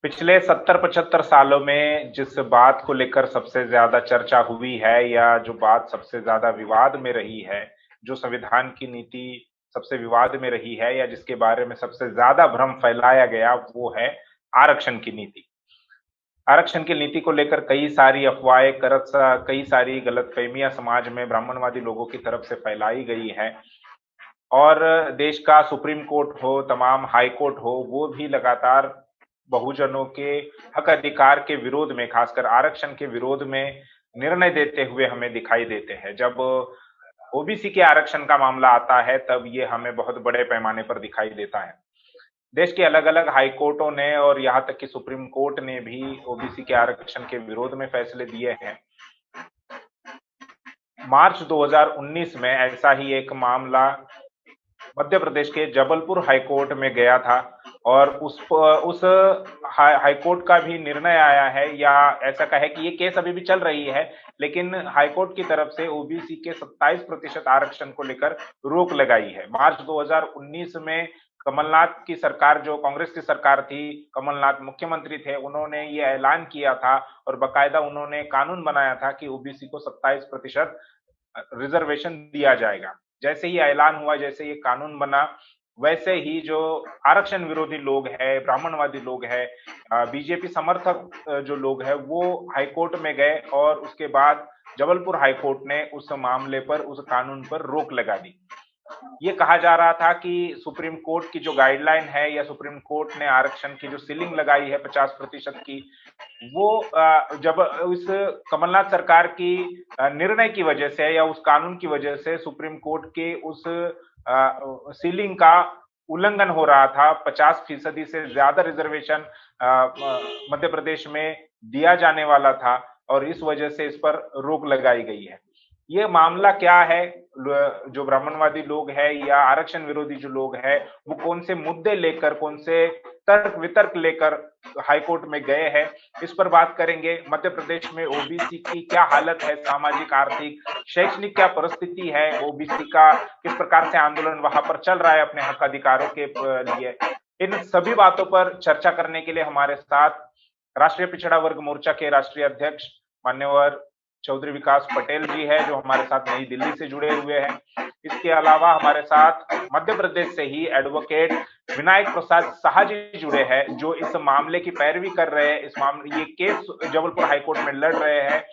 पिछले 70-75 सालों में जिस बात को लेकर सबसे ज्यादा चर्चा हुई है या जो बात सबसे ज्यादा विवाद में रही है, जो संविधान की नीति सबसे विवाद में रही है या जिसके बारे में सबसे ज्यादा भ्रम फैलाया गया, वो है आरक्षण की नीति। आरक्षण की नीति को लेकर कई सारी अफवाहें, कई सारी गलतफहमियां समाज में ब्राह्मणवादी लोगों की तरफ से फैलाई गई है। और देश का सुप्रीम कोर्ट हो, तमाम हाई कोर्ट हो, वो भी लगातार बहुजनों के हक अधिकार के विरोध में, खासकर आरक्षण के विरोध में निर्णय देते हुए हमें दिखाई देते हैं। जब ओबीसी के आरक्षण का मामला आता है, तब ये हमें बहुत बड़े पैमाने पर दिखाई देता है। देश के अलग-अलग हाई कोर्टों ने और यहाँ तक कि सुप्रीम कोर्ट ने भी ओबीसी के आरक्षण के विरोध में फैसले दिए हैं। मार्च 2019 में ऐसा ही एक मामला मध्य प्रदेश के जबलपुर हाईकोर्ट में गया था और उस हाईकोर्ट का भी निर्णय आया है, या ऐसा कहे कि ये केस अभी भी चल रही है, लेकिन हाईकोर्ट की तरफ से ओबीसी के 27% आरक्षण को लेकर रोक लगाई है। मार्च 2019 में कमलनाथ की सरकार, जो कांग्रेस की सरकार थी, कमलनाथ मुख्यमंत्री थे, उन्होंने ये ऐलान किया था और बाकायदा उन्होंने कानून बनाया था कि ओबीसी को 27% रिजर्वेशन दिया जाएगा। जैसे ही ऐलान हुआ, जैसे ये कानून बना, वैसे ही जो आरक्षण विरोधी लोग हैं, ब्राह्मणवादी लोग हैं, बीजेपी समर्थक जो लोग हैं, वो हाईकोर्ट में गए और उसके बाद जबलपुर हाईकोर्ट ने उस मामले पर, उस कानून पर रोक लगा दी। ये कहा जा रहा था कि सुप्रीम कोर्ट की जो गाइडलाइन है या सुप्रीम कोर्ट ने आरक्षण की जो सीलिंग लगाई है 50% की, वो जब उस कमलनाथ सरकार की निर्णय की वजह से या उस कानून की वजह से सुप्रीम कोर्ट के उस सीलिंग का उल्लंघन हो रहा था। 50% से ज्यादा रिजर्वेशन मध्य प्रदेश में दिया जाने वाला था और इस वजह से इस पर रोक लगाई गई है। ये मामला क्या है? जो ब्राह्मणवादी लोग हैं या आरक्षण विरोधी जो लोग हैं, वो कौन से मुद्दे लेकर, कौन से तर्क वितर्क लेकर हाईकोर्ट में गए हैं, इस पर बात करेंगे। मध्य प्रदेश में ओबीसी की क्या हालत है, सामाजिक, आर्थिक, शैक्षणिक क्या परिस्थिति है, ओबीसी का किस प्रकार से आंदोलन वहां पर चल रहा है अपने हक अधिकारों के लिए। इन सभी बातों पर चर्चा करने के लिए हमारे साथ राष्ट्रीय पिछड़ा वर्ग मोर्चा के राष्ट्रीय अध्यक्ष मान्यवर चौधरी विकास पटेल जी है, जो हमारे साथ नई दिल्ली से जुड़े हुए हैं। इसके अलावा हमारे साथ मध्य प्रदेश से ही एडवोकेट विनायक प्रसाद साहा जी जुड़े हैं, जो इस मामले की पैरवी कर रहे हैं। इस मामले, ये केस जबलपुर हाईकोर्ट में लड़ रहे हैं।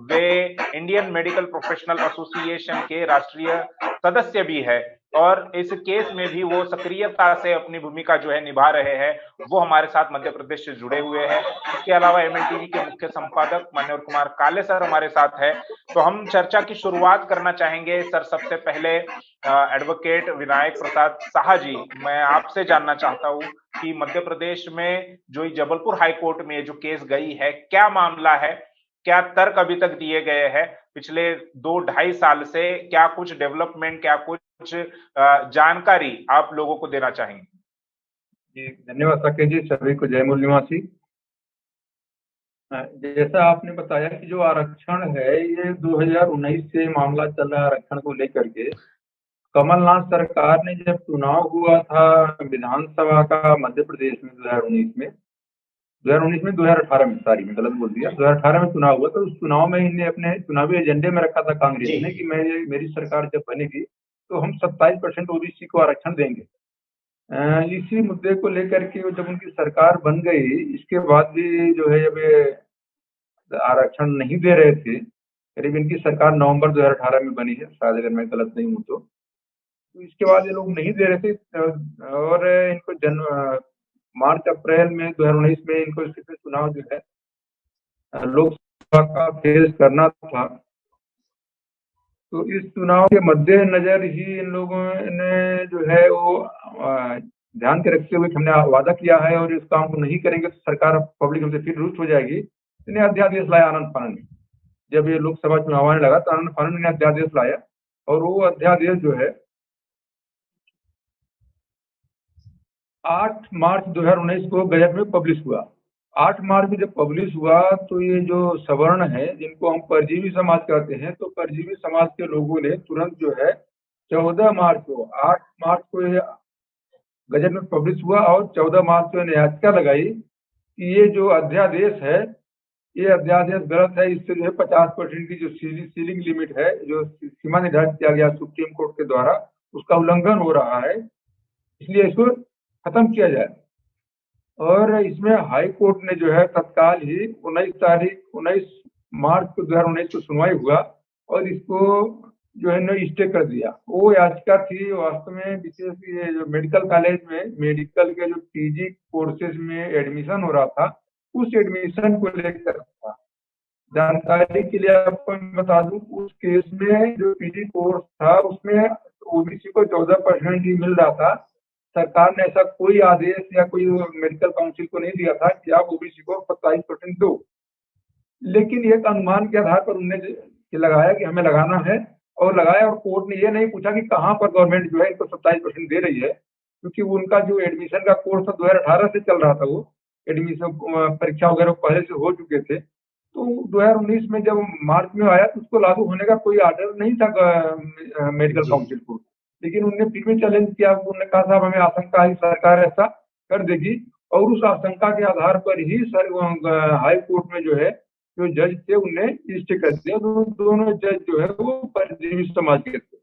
वे इंडियन मेडिकल प्रोफेशनल एसोसिएशन के राष्ट्रीय सदस्य भी है और इस केस में भी वो सक्रियता से अपनी भूमिका जो है निभा रहे हैं। वो हमारे साथ मध्य प्रदेश से जुड़े हुए हैं। इसके अलावा एमएनटीवी के मुख्य संपादक मान्यवर कुमार काले सर हमारे साथ है। तो हम चर्चा की शुरुआत करना चाहेंगे। सर, सबसे पहले एडवोकेट विनायक प्रसाद साहा जी, मैं आपसे जानना चाहता हूँ कि मध्य प्रदेश में जो जबलपुर हाईकोर्ट में जो केस गई है, क्या मामला है, क्या तर्क अभी तक दिए गए हैं? पिछले 2-2.5 साल से क्या कुछ डेवलपमेंट, क्या कुछ जानकारी आप लोगों को देना चाहेंगे? जी, धन्यवाद साकेत जी। सभी को जय मूल निवासी। जैसा आपने बताया कि जो आरक्षण है, ये 2019 से मामला चल रहा है आरक्षण को लेकर के। कमलनाथ सरकार ने जब चुनाव हुआ था विधानसभा का मध्य प्रदेश में 2019 में 2018 में, सॉरी मैं गलत बोल दिया, 2018 में चुनाव हुआ। तो उस चुनाव में इन्हें अपने चुनावी एजेंडे में रखा था कांग्रेस ने कि मेरी सरकार जब बनेगी तो हम 27% ओबीसी को आरक्षण देंगे। इसी मुद्दे को लेकर के जब उनकी सरकार बन गई, इसके बाद भी जो है जब आरक्षण नहीं दे रहे थे, करीब इनकी सरकार नवंबर 2018 में बनी है शायद, अगर मैं गलत नहीं हूँ तो इसके बाद ये लोग नहीं दे रहे थे और इनको मार्च अप्रैल में 2019 में इनको चुनाव जो है लोकसभा का फेस करना था। तो इस चुनाव के मद्देनजर ही इन लोगों ने जो है वो ध्यान के रखते हुए हमने वादा किया है और इस काम को नहीं करेंगे तो सरकार पब्लिक हमसे फिर रुष्ट हो जाएगी। इन्हें अध्यादेश लाया आनंद फानन में। जब ये लोकसभा चुनाव आने लगा तो आनंद फानन ने अध्यादेश लाया और वो अध्यादेश जो है 8 मार्च 2019 को गजट में पब्लिश हुआ। 8 मार्च में जब पब्लिश हुआ तो ये जो सवर्ण है, जिनको हम परजीवी समाज कहते हैं, तो परजीवी समाज के लोगों ने तुरंत जो है 14 मार्च को, 8 मार्च को ये गजट में पब्लिश हुआ और 14 मार्च को याचिका लगाई कि ये जो अध्यादेश है, ये अध्यादेश गलत है। इससे जो है 50% की जो सीलिंग लिमिट है, जो सीमा निर्धारित किया गया सुप्रीम कोर्ट के द्वारा, उसका उल्लंघन हो रहा है, इसलिए इसको खत्म किया जाए। और इसमें हाई कोर्ट ने जो है तत्काल ही 19 मार्च को 2019 को सुनवाई हुआ और इसको जो है ना स्टे कर दिया। वो याचिका थी वास्तव में विशेष ये जो मेडिकल कॉलेज में मेडिकल के जो पीजी कोर्सेज में एडमिशन हो रहा था, उस एडमिशन को लेकर था। जानकारी के लिए आपको मैं बता दूं, उस केस में जो पीजी कोर्स था उसमें ओबीसी को 14% ही मिल रहा था। सरकार ने ऐसा कोई आदेश या कोई मेडिकल काउंसिल को नहीं दिया था कि आप ओबीसी को 27% दो, लेकिन एक अनुमान के आधार पर उन्होंने लगाया कि हमें लगाना है और लगाया। और कोर्ट ने ये नहीं पूछा कि कहाँ पर गवर्नमेंट जो है इनको 27% दे रही है, क्योंकि उनका जो एडमिशन का कोर्स था 2018 से चल रहा था, वो एडमिशन परीक्षा वगैरह पहले से हो चुके थे। तो 2019 में जब मार्च में आया तो उसको लागू होने का कोई आर्डर नहीं था मेडिकल जी। काउंसिल को, लेकिन उनने फिर भी चैलेंज किया। उन्होंने कहा साहब हमें आशंका है सरकार ऐसा कर देगी, और उस आशंका के आधार पर ही हाई कोर्ट में जो है जो जज थे उन्हें स्टे कर दिया। दोनों जज जो है वो परजीवी समाज के थे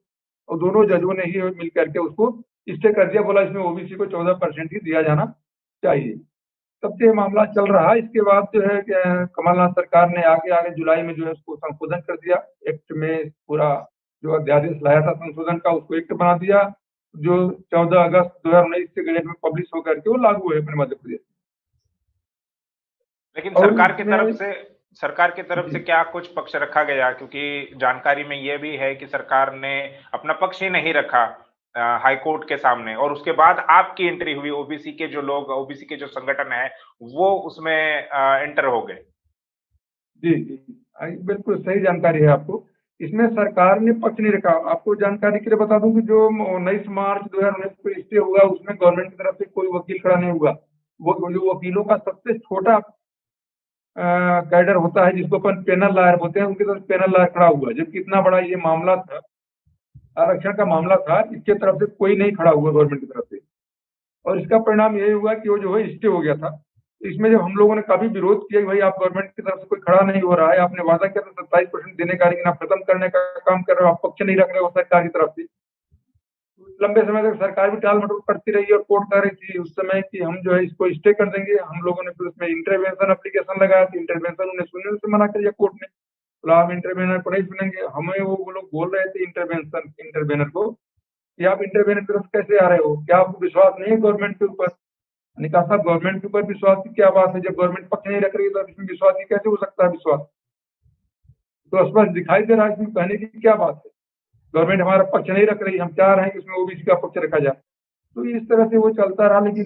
और दोनों जजों ने ही मिल करके उसको स्टे कर दिया। बोला इसमें ओबीसी को 14% ही दिया जाना चाहिए। तब से ये मामला चल रहा है। इसके बाद जो है कमलनाथ सरकार ने आगे आगे जुलाई में जो है उसको संशोधन कर दिया एक्ट में। पूरा जो अध्यादेश लाया था संशोधन का, उसको एक्ट बना दिया, जो 14 अगस्त 2019 से गजट में पब्लिश होकर के वो लागू है अपने मध्य प्रदेश। लेकिन और सरकार की तरफ से क्या कुछ पक्ष रखा गया? क्योंकि जानकारी में यह भी है कि सरकार ने अपना पक्ष ही नहीं रखा हाई कोर्ट के सामने, और उसके बाद आपकी एंट्री हुई, ओबीसी के जो लोग, ओबीसी के जो संगठन है वो उसमें एंटर हो गए। जी जी, बिल्कुल सही जानकारी है आपको। इसमें सरकार ने पक्ष नहीं रखा। आपको जानकारी के लिए बता दूं कि जो 19 मार्च 2019 को स्टे हुआ उसमें गवर्नमेंट की तरफ से कोई वकील खड़ा नहीं हुआ। वो जो वकीलों का सबसे छोटा कैडर होता है जिसको अपन पैनल लॉयर बोलते हैं, उनकी तरफ पैनल लॉयर खड़ा हुआ। जबकि इतना बड़ा ये मामला था, आरक्षण का मामला था, इसके तरफ से कोई नहीं खड़ा हुआ गवर्नमेंट की तरफ से। और इसका परिणाम यही हुआ कि वो जो है स्टे हो गया था। इसमें जब हम लोगों ने काफी विरोध किया कि भाई आप गवर्नमेंट की तरफ से कोई खड़ा नहीं हो रहा है, आपने वादा किया था 27% देने का, लेकिन आप खत्म करने का काम कर रहे हो, आप पक्ष नहीं रख रहे हो सरकार की तरफ से। लंबे समय तक सरकार भी टाल मटोल करती रही और कोर्ट कह रही थी उस समय कि हम जो है इसको स्टे कर देंगे। हम लोगों ने फिर उसमें इंटरवेंशन एप्लीकेशन लगाया था, इंटरवेंशन उन्हें सुनने से मना कर दिया कोर्ट ने। बोला हम इंटरवेनर को नहीं सुनेंगे। हमें वो लोग बोल रहे थे इंटरवेनर को कि आप इंटरवेनर की तरफ कैसे आ रहे हो, क्या आपको विश्वास नहीं है गवर्नमेंट के ऊपर? मैंने कहा साहब गवर्नमेंट के ऊपर विश्वास की क्या बात है, जब गवर्नमेंट पक्ष नहीं रख रही है तो इसमें विश्वास ही कैसे हो सकता है? विश्वास तो स्पष्ट दिखाई दे रहा है, इसमें कहने की क्या बात है? गवर्नमेंट हमारा पक्ष नहीं रख रही, हम चाह रहे हैं कि उसमें ओबीसी का पक्ष रखा जाए। तो इस तरह से वो चलता रहा। लेकिन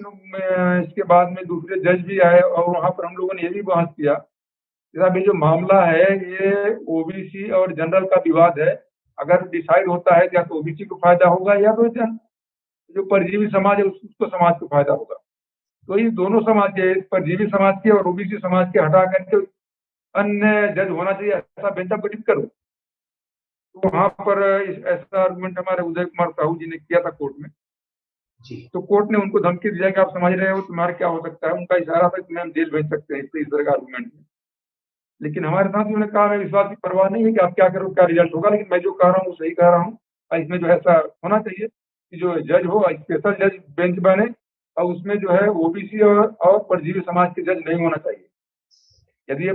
इसके बाद में दूसरे जज भी आए और वहां पर हम लोगों ने ये भी बहस किया कि साहब ये जो मामला है ये ओबीसी और जनरल का विवाद है। अगर डिसाइड होता है या तो ओबीसी को फायदा होगा या तो जो परजीवी समाज है उसको समाज को फायदा होगा। तो ये दोनों समाज के, परजीवी समाज के और ओबीसी समाज के हटा करके अन्य जज होना चाहिए, ऐसा बेंच ऑफ गठित करो। तो वहां पर ऐसा आर्गुमेंट हमारे उदय कुमार साहू जी ने किया था कोर्ट में। जी। तो कोर्ट ने उनको धमकी दिया कि आप समझ रहे हो तुम्हारा क्या हो सकता है। उनका इशारा था कि तुम्हें हम जेल भेज सकते हैं इस तरह का आर्गुमेंट में। लेकिन हमारे साथ उन्होंने कहा मैं विश्वास की परवाह नहीं है कि आप क्या करो क्या रिजल्ट होगा, लेकिन मैं जो कह रहा हूँ सही कह रहा हूँ। इसमें जो है ऐसा होना चाहिए कि जो जज हो स्पेशल जज बेंच बने और उसमें जो है ओबीसी और परजीवी समाज के जज नहीं होना चाहिए। यदि ये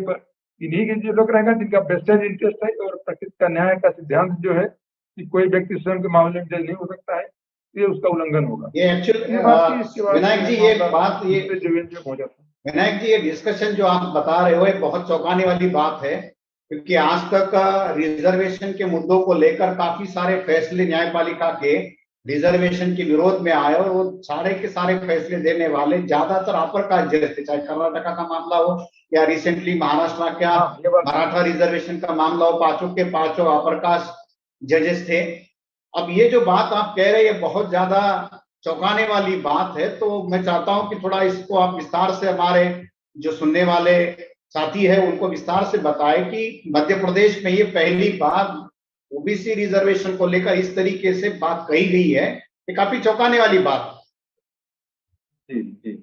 इन्हीं के जो लोग रहेगा जिनका बेस्टेड इंटरेस्ट है और प्रकृति का न्याय का सिद्धांत जो है कि कोई व्यक्ति स्वयं के मामले में जज नहीं हो सकता है, ये उसका उल्लंघन होगा। ये एक्चुअली विनायक जी विनायक जी ये डिस्कशन जो आप बता रहे हो ये बहुत चौंकाने वाली बात है, क्योंकि आज तक रिजर्वेशन के मुद्दों को लेकर काफी सारे फैसले न्यायपालिका के रिजर्वेशन के विरोध में आए और वो सारे के सारे फैसले देने वाले ज्यादातर अपर कास्ट जज थे, चाहे कर्नाटका का मामला हो या रिसेंटली महाराष्ट्र का मराठा रिजर्वेशन का मामला हो, पांचों के पांचों अपर कास्ट जजेस थे। अब ये जो बात आप कह रहे हैं बहुत ज्यादा चौंकाने वाली बात है, तो मैं चाहता हूं कि थोड़ा इसको आप विस्तार से हमारे जो सुनने वाले साथी है उनको विस्तार से बताएं कि मध्य प्रदेश में ये पहली बार ओबीसी रिजर्वेशन को लेकर इस तरीके से बात कही गई है, ये काफी चौंकाने वाली बात। जी जी,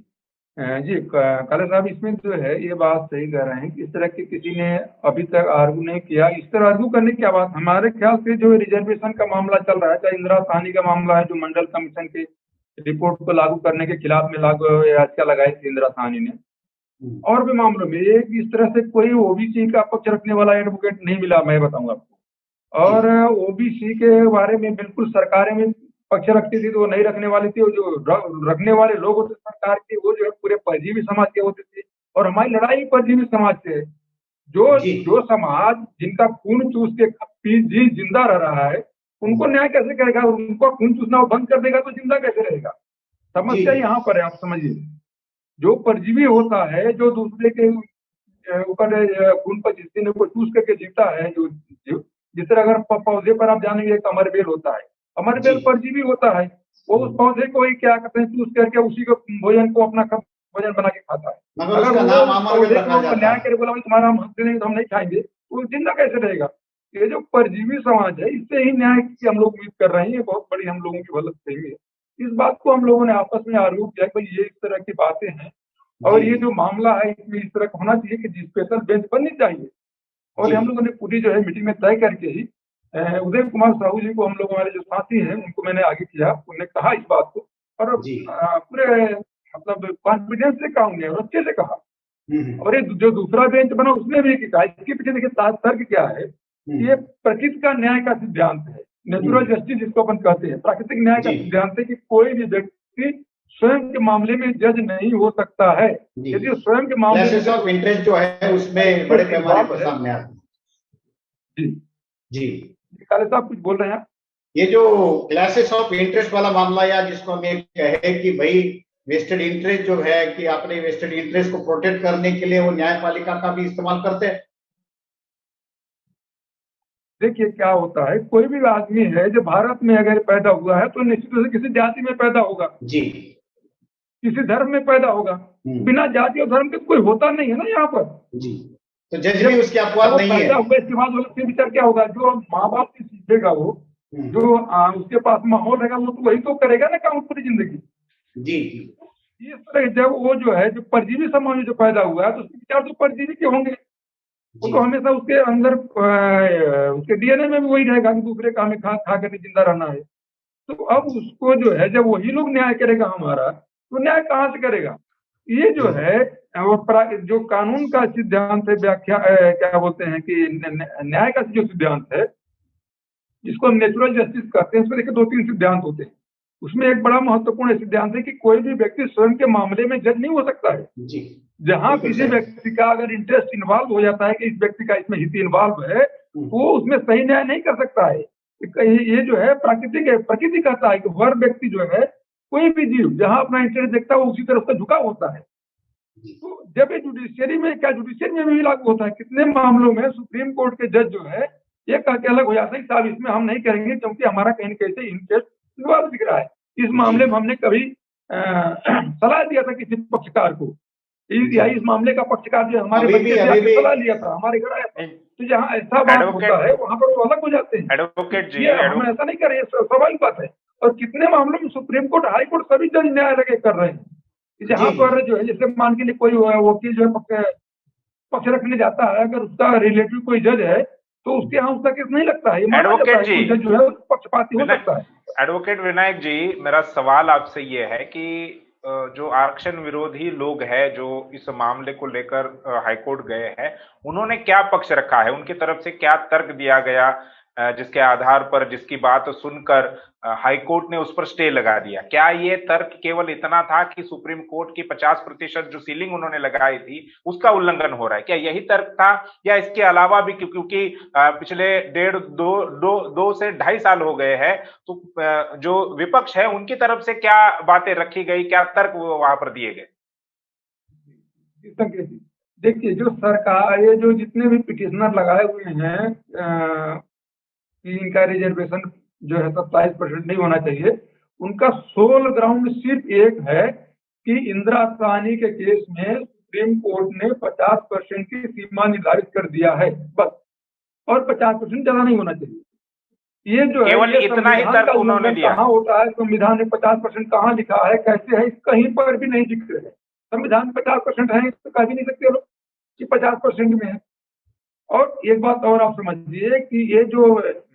जी काले साहब, इसमें जो है ये बात सही कह रहे हैं कि इस तरह के किसी ने अभी तक आर्गू नहीं किया। इस तरह आर्गू करने की क्या बात, हमारे ख्याल से जो रिजर्वेशन का मामला चल रहा है, चाहे इंदिरा साहनी का मामला है जो मंडल कमीशन के रिपोर्ट को लागू करने के खिलाफ में लागू याचिका लगाई थी इंदिरा साहनी ने, और भी मामलों में एक इस तरह से कोई ओबीसी का पक्ष रखने वाला एडवोकेट नहीं मिला, मैं बताऊंगा आपको। और ओबीसी के बारे में बिल्कुल सरकारें में पक्ष रखती थी तो वो नहीं रखने वाली थी, और जो रखने वाले लोग होते सरकार के वो जो है पूरे परजीवी समाज के होते थे, और हमारी लड़ाई परजीवी समाज से है। जो जो समाज जिनका खून चूस के जी जिंदा रह रहा है, उनको न्याय कैसे करेगा? उनको खून चूसना वो बंद कर देगा तो जिंदा कैसे रहेगा? समस्या यहाँ पर है, आप समझिए। जो परजीवी होता है, जो दूसरे के ऊपर खून पर जिसने को चूस करके जीता है, जो जिस तरह अगर पौधे पर आप जानेंगे एक अमरबेल होता है, अमरबेल परजीवी होता है, वो उस पौधे को ही क्या करते हैं, चूस करके उसी को भोजन को अपना भोजन बना के खाता है। अगर वो पौधे को न्याय करे बोला तुम्हारा हम हंसते नहीं तो हम नहीं खाएंगे, वो जिंदा कैसे रहेगा? ये जो परजीवी समाज है, इससे ही न्याय की हम लोग उम्मीद कर रहे हैं। ये बहुत बड़ी हम लोगों की गलतफहमी है। इस बात को हम लोगों ने आपस में आर्गू किया कि भाई ये इस तरह की बातें हैं, और ये जो मामला है इसमें इस तरह का होना चाहिए कि स्पेशल बेंच बननी चाहिए। और हम लोगों ने पूरी जो है मीटिंग में तय करके ही उदय कुमार साहू जी को, हम लोग हमारे जो साथी हैं उनको मैंने आगे किया, उन्होंने कहा इस बात को, और पूरे मतलब कॉन्फिडेंस से कहा उन्हें, और अच्छे से कहा। और ये जो दूसरा बेंच बना उसने भी कहा, इसके पीछे देखिए तर्क क्या है, ये प्रकृति का न्याय का सिद्धांत है, नेचुरल जस्टिस जिसको अपन कहते हैं, प्राकृतिक न्याय का सिद्धांत है कि कोई भी व्यक्ति स्वयं के मामले में जज नहीं हो सकता है। यदि स्वयं के मामले में ऑफ इंटरेस्ट जो है उसमें बड़े पैमाने पर सामने आता है। जी काले साहब कुछ बोल रहे हैं? ये जो क्लासेस ऑफ इंटरेस्ट वाला मामला, या जिसको हम एक कहे कि भाई वेस्टेड इंटरेस्ट जो है, कि अपने वेस्टेड इंटरेस्ट को प्रोटेक्ट करने के लिए वो न्यायपालिका का भी इस्तेमाल करते हैं। देखिए क्या होता है, कोई भी आदमी है जो भारत में अगर पैदा हुआ है तो निश्चित रूप से किसी जाति में पैदा होगा, जी, किसी धर्म में पैदा होगा। बिना जाति और धर्म के कोई होता नहीं है ना यहाँ पर। जी, तो जज भी उसकी अपवाद नहीं है। इसके बाद उसके विचार क्या होगा? जो माँ बाप से सीखेगा वो, जो उसके पास माहौल रहेगा, वो तो वही तो करेगा ना काम पूरी जिंदगी। जी, इस तरह जब वो जो है जो परजीवी समाज में जो पैदा हुआ है तो उसके विचार तो परजीवी के होंगे। वो तो हमेशा उसके अंदर उसके डीएनए में भी वही रहेगा कि दूसरे का हमें खा करके जिंदा रहना है। तो अब उसको जो है जब वही लोग न्याय करेगा हमारा, तो न्याय कहाँ से करेगा? ये जो है वो जो कानून का सिद्धांत है, व्याख्या क्या बोलते हैं कि न्याय का जो सिद्धांत है, जिसको हम नेचुरल जस्टिस कहते हैं, उसमें देखिए 2-3 सिद्धांत होते हैं। उसमें एक बड़ा महत्वपूर्ण सिद्धांत है कि कोई भी व्यक्ति स्वयं के मामले में जज नहीं हो सकता है। जहां किसी व्यक्ति का अगर इंटरेस्ट इन्वॉल्व हो जाता है कि इस व्यक्ति का इसमें हित इन्वॉल्व है, वो उसमें सही न्याय नहीं कर सकता है। ये जो है प्राकृतिक है, प्रकृति कहता है कि हर व्यक्ति जो है, कोई भी जीव जहां अपना इंटरेस्ट देखता है वो उसी तरफ का झुकाव होता है। तो जब ये जुडिशियरी में भी लागू होता है, कितने मामलों में सुप्रीम कोर्ट के जज जो है ये कह के अलग हो जाता है साहब इसमें हम नहीं करेंगे क्योंकि हमारा कहीं कैसे इंटरेस्ट इन्वॉल्व दिख रहा है। इस मामले में हमने कभी सलाह दिया था किसी पक्षकार को, इस मामले का पक्षकार जो हमारे बच्चे सलाह लिया था, हमारे घर आया, तो जहाँ ऐसा बात होता है वहां पर वो अलग हो जाते हैं। एडवोकेट जी, हम ऐसा नहीं कर रहे, स्वाभाविक बात है। और कितने मामलों में सुप्रीम कोर्ट, हाई कोर्ट सभी जज न्याय लगे कर रहे हैं। जहाँ पर जो है जैसे मान के लिए कोई वकील जो है पक्ष रखने जाता है, अगर उसका रिलेटिव कोई जज है तो उसके यहाँ उसका केस नहीं लगता है। एडवोकेट जी जज जो है पक्षपाती हो सकता है। एडवोकेट विनायक जी, मेरा सवाल आपसे ये है कि जो आरक्षण विरोधी लोग हैं जो इस मामले को लेकर हाईकोर्ट गए हैं, उन्होंने क्या पक्ष रखा है? उनकी तरफ से क्या तर्क दिया गया जिसके आधार पर, जिसकी बात सुनकर हाईकोर्ट ने उस पर स्टे लगा दिया? क्या ये तर्क केवल इतना था कि सुप्रीम कोर्ट की 50% जो सीलिंग उन्होंने लगाई थी उसका उल्लंघन हो रहा है, क्या यही तर्क था? या इसके अलावा भी, क्योंकि पिछले 2 से 2.5 साल हो गए हैं, तो जो विपक्ष है उनकी तरफ से क्या बातें रखी गई, क्या तर्क वहां पर दिए गए? देखिए जो सरकार, ये जो जितने भी पिटिशनर लगाए हुए हैं कि इनका रिजर्वेशन जो है 27% नहीं होना चाहिए, उनका सोल ग्राउंड सिर्फ एक है कि इंदिरा साहनी के केस में सुप्रीम कोर्ट ने 50% की सीमा निर्धारित कर दिया है, बस। और 50% ज्यादा नहीं होना चाहिए। ये जो केवल है इतना ही तर्क उन्होंने दिया। कहाँ होता है संविधान में 50% कहाँ लिखा है, कैसे है, कहीं पर भी नहीं दिख रहा है। संविधान 50% है, तो कह भी नहीं सकते लोग कि 50% में है। और एक बात और आप समझिए कि ये जो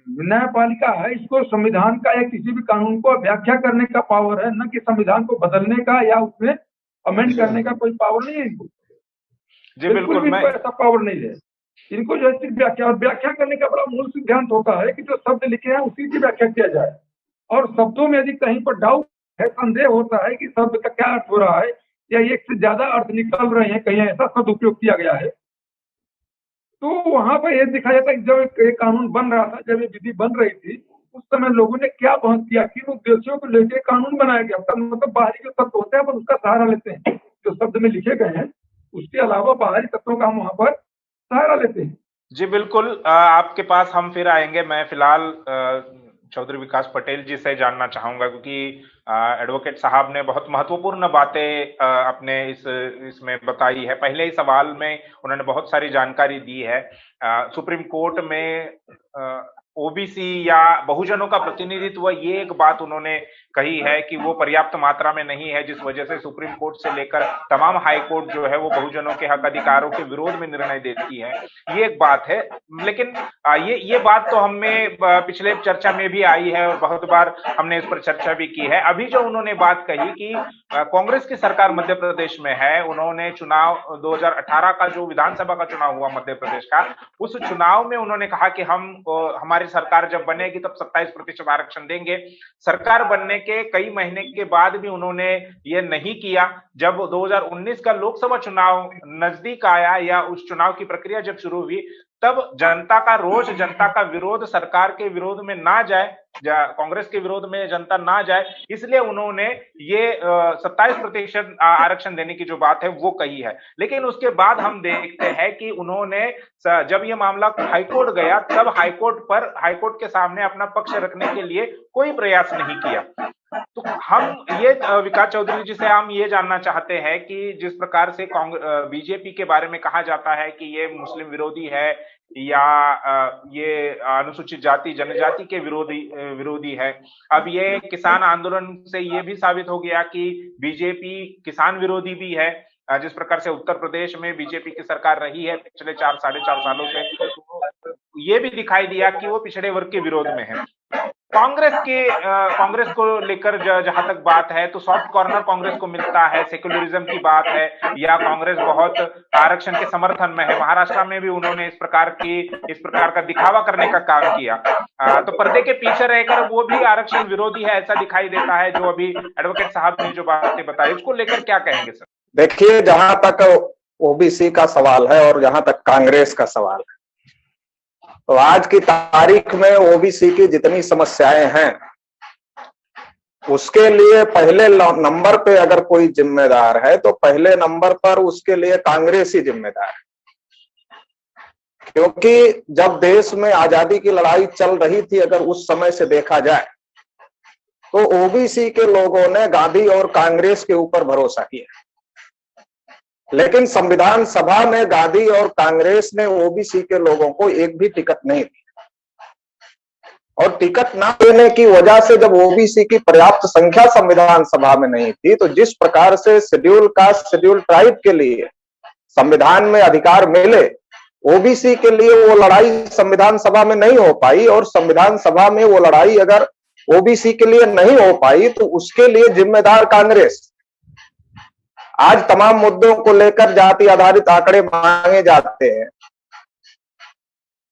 न्यायपालिका है, इसको संविधान का या किसी भी कानून को व्याख्या करने का पावर है, न कि संविधान को बदलने का या उसमें अमेंड करने का कोई पावर नहीं है इनको। जी बिल्कुल, भी इनको ऐसा पावर नहीं है। इनको जो है सिर्फ व्याख्या, और व्याख्या करने का बड़ा मूल सिद्धांत होता है कि जो शब्द लिखे हैं उसी की व्याख्या किया जाए, और शब्दों में यदि कहीं पर डाउट है, संदेह होता है कि शब्द का क्या अर्थ हो रहा है या एक से ज्यादा अर्थ निकल रहे हैं, कहीं ऐसा शब्द उपयोग किया गया है, तो वहां पर यह दिखाया जाता है कि जब एक कानून बन रहा था, जब ये विधि बन रही थी, उस समय लोगों ने क्या बहस किया, किन उद्देश्यों को लेकर कानून बनाया गया। मतलब बाहरी जो तत्व होते हैं पर उसका सहारा लेते हैं, जो शब्द में लिखे गए हैं उसके अलावा बाहरी तत्वों का हम वहां पर सहारा लेते हैं। जी बिल्कुल, आपके पास हम फिर आएंगे। मैं फिलहाल चौधरी विकास पटेल जी से जानना चाहूंगा, क्योंकि एडवोकेट साहब ने बहुत महत्वपूर्ण बातें अपने इसमें बताई है। पहले ही सवाल में उन्होंने बहुत सारी जानकारी दी है। सुप्रीम कोर्ट में ओबीसी या बहुजनों का प्रतिनिधित्व, ये एक बात उन्होंने कही है कि वो पर्याप्त मात्रा में नहीं है, जिस वजह से सुप्रीम कोर्ट से लेकर तमाम हाई कोर्ट जो है वो बहुजनों के हक अधिकारों के विरोध में निर्णय देती है। ये एक बात है, लेकिन ये बात तो हमें पिछले चर्चा में भी आई है और बहुत बार हमने इस पर चर्चा भी की है। अभी जो उन्होंने बात कही कि कांग्रेस की सरकार मध्य प्रदेश में है, उन्होंने चुनाव 2018 का जो विधानसभा का चुनाव हुआ मध्य प्रदेश का, उस चुनाव में उन्होंने कहा कि हमारी सरकार जब बनेगी तब 27% आरक्षण देंगे। सरकार बनने के कई महीने के बाद भी उन्होंने ये नहीं किया। जब 2019 का लोकसभा चुनाव नजदीक आया या उस चुनाव की प्रक्रिया जब शुरू हुई, तब जनता का रोष, जनता का विरोध सरकार के विरोध में ना जाए, कांग्रेस के विरोध में जनता ना जाए, इसलिए उन्होंने ये 27% आरक्षण देने की जो बात है वो कही है। लेकिन उसके बाद हम देखते हैं कि उन्होंने जब ये मामला हाईकोर्ट गया, तब हाईकोर्ट के सामने अपना पक्ष रखने के लिए कोई प्रयास नहीं किया। तो हम ये विकास चौधरी जी से हम ये जानना चाहते हैं कि जिस प्रकार से बीजेपी के बारे में कहा जाता है कि ये मुस्लिम विरोधी है या ये अनुसूचित जाति जनजाति के विरोधी है, अब ये किसान आंदोलन से ये भी साबित हो गया कि बीजेपी किसान विरोधी भी है। जिस प्रकार से उत्तर प्रदेश में बीजेपी की सरकार रही है पिछले 4-4.5 सालों से, तो ये भी दिखाई दिया कि वो पिछड़े वर्ग के विरोध में है। कांग्रेस को लेकर जहां तक बात है, तो सॉफ्ट कॉर्नर कांग्रेस को मिलता है, सेक्युलरिज्म की बात है, या कांग्रेस बहुत आरक्षण के समर्थन में है। महाराष्ट्र में भी उन्होंने इस प्रकार का दिखावा करने का काम किया। तो पर्दे के पीछे रहकर वो भी आरक्षण विरोधी है, ऐसा दिखाई देता है। जो अभी एडवोकेट साहब ने जो बातें बताई, उसको लेकर क्या कहेंगे सर? देखिए, जहां तक ओबीसी का सवाल है और जहां तक कांग्रेस का सवाल है, तो आज की तारीख में ओबीसी की जितनी समस्याएं हैं, उसके लिए पहले नंबर पे अगर कोई जिम्मेदार है तो पहले नंबर पर उसके लिए कांग्रेस ही जिम्मेदार है। क्योंकि जब देश में आजादी की लड़ाई चल रही थी, अगर उस समय से देखा जाए, तो ओबीसी के लोगों ने गांधी और कांग्रेस के ऊपर भरोसा किया। लेकिन संविधान सभा में गांधी और कांग्रेस ने ओबीसी के लोगों को एक भी टिकट नहीं दी, और टिकट ना देने की वजह से जब ओबीसी की पर्याप्त संख्या संविधान सभा में नहीं थी, तो जिस प्रकार से शेड्यूल कास्ट शेड्यूल ट्राइब के लिए संविधान में अधिकार मिले, ओबीसी के लिए वो लड़ाई संविधान सभा में नहीं हो पाई। और संविधान सभा में वो लड़ाई अगर ओबीसी के लिए नहीं हो पाई, तो उसके लिए जिम्मेदार कांग्रेस। आज तमाम मुद्दों को लेकर जाति आधारित आंकड़े मांगे जाते हैं।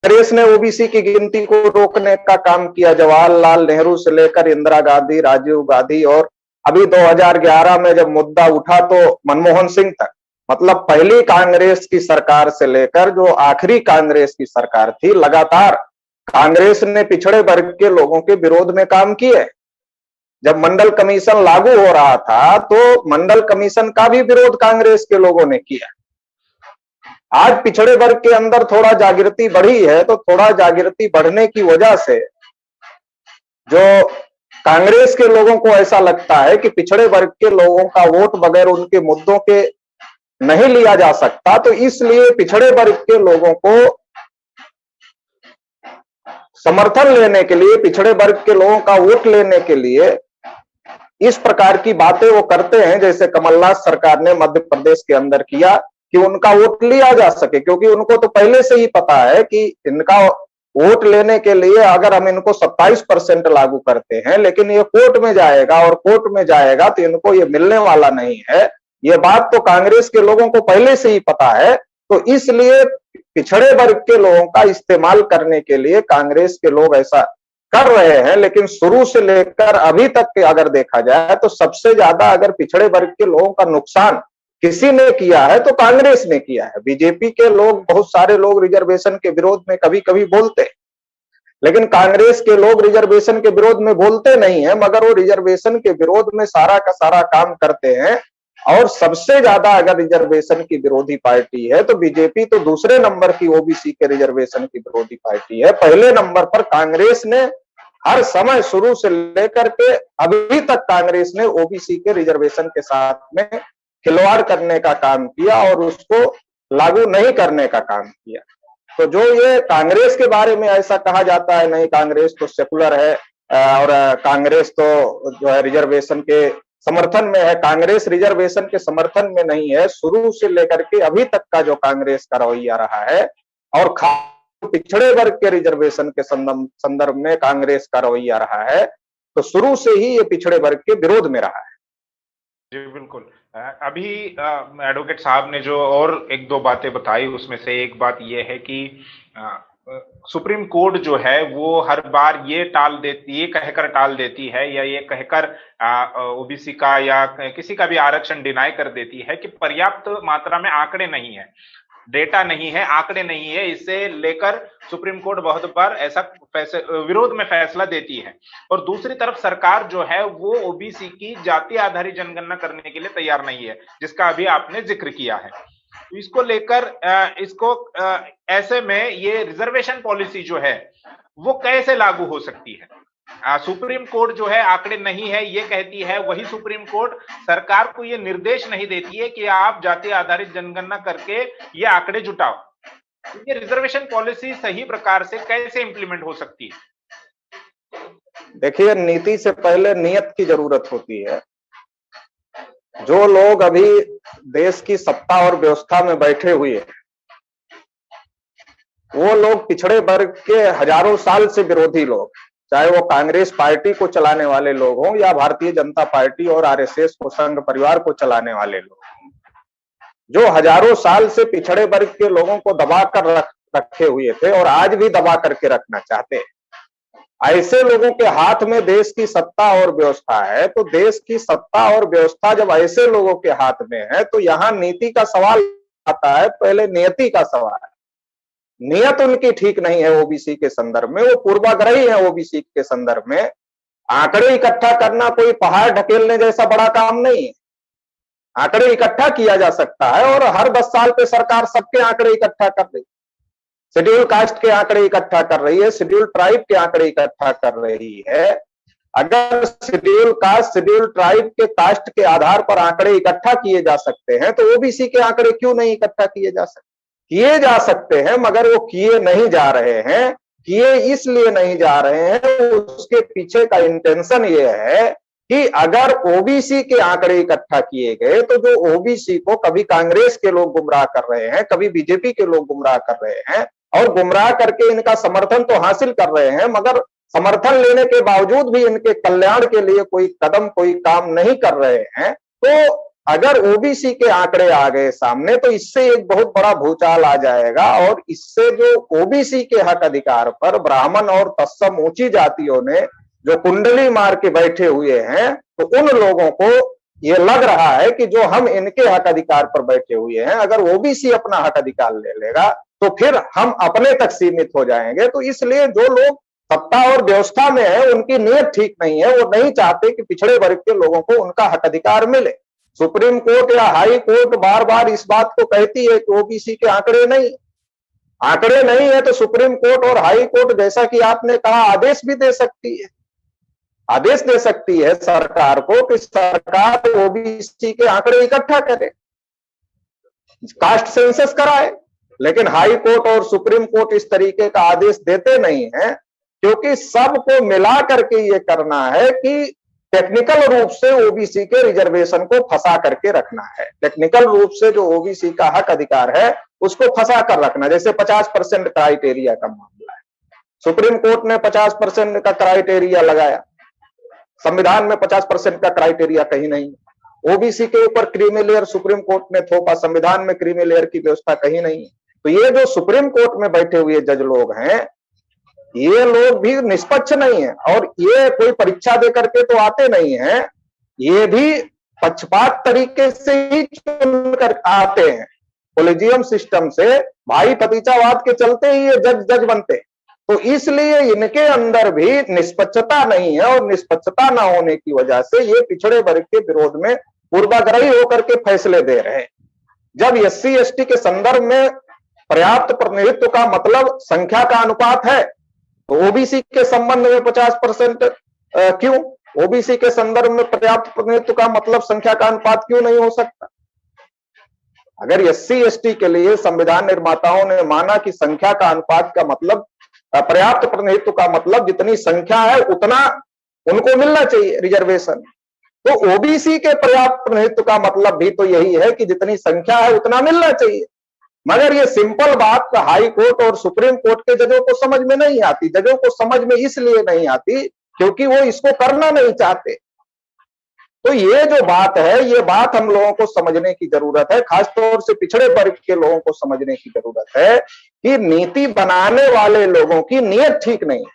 कांग्रेस ने ओबीसी की गिनती को रोकने का काम किया, जवाहरलाल नेहरू से लेकर इंदिरा गांधी, राजीव गांधी, और अभी 2011 में जब मुद्दा उठा तो मनमोहन सिंह तक। मतलब पहली कांग्रेस की सरकार से लेकर जो आखिरी कांग्रेस की सरकार थी, लगातार कांग्रेस ने पिछड़े वर्ग के लोगों के विरोध में काम किए। जब मंडल कमीशन लागू हो रहा था, तो मंडल कमीशन का भी विरोध कांग्रेस के लोगों ने किया। आज पिछड़े वर्ग के अंदर थोड़ा जागृति बढ़ी है, तो थोड़ा जागृति बढ़ने की वजह से जो कांग्रेस के लोगों को ऐसा लगता है कि पिछड़े वर्ग के लोगों का वोट बगैर उनके मुद्दों के नहीं लिया जा सकता, तो इसलिए पिछड़े वर्ग के लोगों को समर्थन लेने के लिए, पिछड़े वर्ग के लोगों का वोट लेने के लिए इस प्रकार की बातें वो करते हैं, जैसे कमलनाथ सरकार ने मध्य प्रदेश के अंदर किया, कि उनका वोट लिया जा सके, क्योंकि उनको तो पहले से ही पता है कि इनका वोट लेने के लिए अगर हम इनको 27% लागू करते हैं, लेकिन ये कोर्ट में जाएगा और कोर्ट में जाएगा तो इनको ये मिलने वाला नहीं है। ये बात तो कांग्रेस के लोगों को पहले से ही पता है। तो इसलिए पिछड़े वर्ग के लोगों का इस्तेमाल करने के लिए कांग्रेस के लोग ऐसा कर रहे हैं। लेकिन शुरू से लेकर अभी तक के अगर देखा जाए तो सबसे ज्यादा अगर पिछड़े वर्ग के लोगों का नुकसान किसी ने किया है तो कांग्रेस ने किया है। बीजेपी के लोग, बहुत सारे लोग रिजर्वेशन के विरोध में कभी कभी बोलते हैं, लेकिन कांग्रेस के लोग रिजर्वेशन के विरोध में बोलते नहीं है, मगर वो रिजर्वेशन के विरोध में सारा का सारा काम करते हैं। और सबसे ज्यादा अगर रिजर्वेशन की विरोधी पार्टी है तो बीजेपी तो दूसरे नंबर की ओबीसी के रिजर्वेशन की विरोधी पार्टी है। पहले नंबर पर कांग्रेस ने हर समय शुरू से लेकर के अभी तक कांग्रेस ने ओबीसी के रिजर्वेशन के साथ में खिलवाड़ करने का काम किया और उसको लागू नहीं करने का काम किया। तो जो ये कांग्रेस के बारे में ऐसा कहा जाता है, नहीं कांग्रेस तो सेकुलर है और कांग्रेस तो जो है रिजर्वेशन के समर्थन में है, कांग्रेस रिजर्वेशन के समर्थन में नहीं है। शुरू से लेकर के अभी तक का जो कांग्रेस का रवैया रहा है और पिछड़े वर्ग के रिजर्वेशन के संदर्भ में कांग्रेस का रवैया रहा है, तो शुरू से ही ये पिछड़े वर्ग के विरोध में रहा है। जी बिल्कुल। अभी एडवोकेट साहब ने जो और एक दो बातें बताई, उसमें से एक बात यह है कि सुप्रीम कोर्ट जो है वो हर बार ये कहकर टाल देती है या ये कहकर ओबीसी का या किसी का भी आरक्षण डिनाई कर देती है कि पर्याप्त मात्रा में आंकड़े नहीं है, डेटा नहीं है, आंकड़े नहीं है। इससे लेकर सुप्रीम कोर्ट बहुत बार ऐसा विरोध में फैसला देती है। और दूसरी तरफ सरकार जो है वो ओबीसी की जाति आधारित जनगणना करने के लिए तैयार नहीं है, जिसका अभी आपने जिक्र किया है। इसको लेकर ऐसे में ये रिजर्वेशन पॉलिसी जो है वो कैसे लागू हो सकती है? सुप्रीम कोर्ट जो है आंकड़े नहीं है ये कहती है, वही सुप्रीम कोर्ट सरकार को ये निर्देश नहीं देती है कि आप जाति आधारित जनगणना करके ये आंकड़े जुटाओ। ये रिजर्वेशन पॉलिसी सही प्रकार से कैसे इंप्लीमेंट हो सकती है? देखिए, नीति से पहले नियत की जरूरत होती है। जो लोग अभी देश की सत्ता और व्यवस्था में बैठे हुए हैं, वो लोग पिछड़े वर्ग के हजारों साल से विरोधी लोग, चाहे वो कांग्रेस पार्टी को चलाने वाले लोग हों या भारतीय जनता पार्टी और आरएसएस को, संघ परिवार को चलाने वाले लोग, जो हजारों साल से पिछड़े वर्ग के लोगों को दबा कर रखे हुए थे और आज भी दबा करके रखना चाहते हैं, ऐसे लोगों के हाथ में देश की सत्ता और व्यवस्था है। तो देश की सत्ता और व्यवस्था जब ऐसे लोगों के हाथ में है तो यहाँ नीति का सवाल आता है, पहले नियति का सवाल है। नियत उनकी ठीक नहीं है ओबीसी के संदर्भ में, वो पूर्वाग्रही है ओबीसी के संदर्भ में। आंकड़े इकट्ठा करना कोई पहाड़ ढकेलने जैसा बड़ा काम नहीं है। आंकड़े इकट्ठा किया जा सकता है और हर 10 साल पे सरकार सबके आंकड़े इकट्ठा कर रही है। शेड्यूल कास्ट के आंकड़े इकट्ठा कर रही है, शेड्यूल ट्राइब के आंकड़े इकट्ठा कर रही है। अगर शेड्यूल कास्ट, शेड्यूल ट्राइब के कास्ट के आधार पर आंकड़े इकट्ठा किए जा सकते हैं तो ओबीसी के आंकड़े क्यों नहीं इकट्ठा किए जा सकते? किए जा सकते हैं, मगर वो किए नहीं जा रहे हैं। किए इसलिए नहीं जा रहे हैं, उसके पीछे का इंटेंशन ये है कि अगर ओबीसी के आंकड़े इकट्ठा किए गए तो जो ओबीसी को कभी कांग्रेस के लोग गुमराह कर रहे हैं, कभी बीजेपी के लोग गुमराह कर रहे हैं और गुमराह करके इनका समर्थन तो हासिल कर रहे हैं, मगर समर्थन लेने के बावजूद भी इनके कल्याण के लिए कोई कदम, कोई काम नहीं कर रहे हैं। तो अगर ओबीसी के आंकड़े आ गए सामने तो इससे एक बहुत बड़ा भूचाल आ जाएगा और इससे जो ओबीसी के हक अधिकार पर ब्राह्मण और तत्सम ऊंची जातियों ने जो कुंडली मार के बैठे हुए हैं, तो उन लोगों को ये लग रहा है कि जो हम इनके हक अधिकार पर बैठे हुए हैं, अगर ओबीसी अपना हक अधिकार ले लेगा तो फिर हम अपने तक सीमित हो जाएंगे। तो इसलिए जो लोग सत्ता और व्यवस्था में है उनकी नीयत ठीक नहीं है। वो नहीं चाहते कि पिछड़े वर्ग के लोगों को उनका हक अधिकार मिले। सुप्रीम कोर्ट या हाई कोर्ट बार बार इस बात को कहती है कि ओबीसी के आंकड़े नहीं है तो सुप्रीम कोर्ट और हाई कोर्ट, जैसा कि आपने कहा, आदेश भी दे सकती है। आदेश दे सकती है सरकार को कि सरकार ओबीसी के आंकड़े इकट्ठा करे, कास्ट सेंसस कराए। लेकिन हाई कोर्ट और सुप्रीम कोर्ट इस तरीके का आदेश देते नहीं है, क्योंकि सबको मिला करके ये करना है कि टेक्निकल रूप से ओबीसी के रिजर्वेशन को फंसा करके रखना है। टेक्निकल रूप से जो ओबीसी का हक अधिकार है उसको फंसा कर रखना, जैसे 50% क्राइटेरिया का मामला है। सुप्रीम कोर्ट ने 50% का क्राइटेरिया लगाया, संविधान में 50% का क्राइटेरिया कहीं नहीं। ओबीसी के ऊपर क्रीमी लेयर सुप्रीम कोर्ट ने थोपा, संविधान में क्रीमी लेयर की व्यवस्था कहीं नहीं। तो ये जो सुप्रीम कोर्ट में बैठे हुए जज लोग हैं, ये लोग भी निष्पक्ष नहीं है, और ये कोई परीक्षा दे करके तो आते नहीं है, ये भी पक्षपात तरीके से ही चुनकर आते हैं। कोलेजियम सिस्टम से भाई भतीजावाद के चलते ही ये जज बनते। तो इसलिए इनके अंदर भी निष्पक्षता नहीं है, और निष्पक्षता न होने की वजह से ये पिछड़े वर्ग के विरोध में पूर्वाग्रही होकर के फैसले दे रहे हैं। जब एससी एसटी के संदर्भ में पर्याप्त प्रतिनिधित्व का मतलब संख्या का अनुपात है, तो ओबीसी के संबंध में 50% क्यों? ओबीसी के संदर्भ में पर्याप्त प्रतिनिधित्व का मतलब संख्या का अनुपात क्यों नहीं हो सकता? अगर एससी एसटी के लिए संविधान निर्माताओं ने माना कि संख्या का अनुपात का मतलब, पर्याप्त प्रतिनिधित्व का मतलब जितनी संख्या है उतना उनको मिलना चाहिए रिजर्वेशन, तो ओबीसी के पर्याप्त प्रतिनिधित्व का मतलब भी तो यही है कि जितनी संख्या है उतना मिलना चाहिए। मगर ये सिंपल बात हाई कोर्ट और सुप्रीम कोर्ट के जजों को समझ में नहीं आती। जजों को समझ में इसलिए नहीं आती क्योंकि वो इसको करना नहीं चाहते। तो ये जो बात है, ये बात हम लोगों को समझने की जरूरत है, खासतौर से पिछड़े वर्ग के लोगों को समझने की जरूरत है कि नीति बनाने वाले लोगों की नीयत ठीक नहीं है।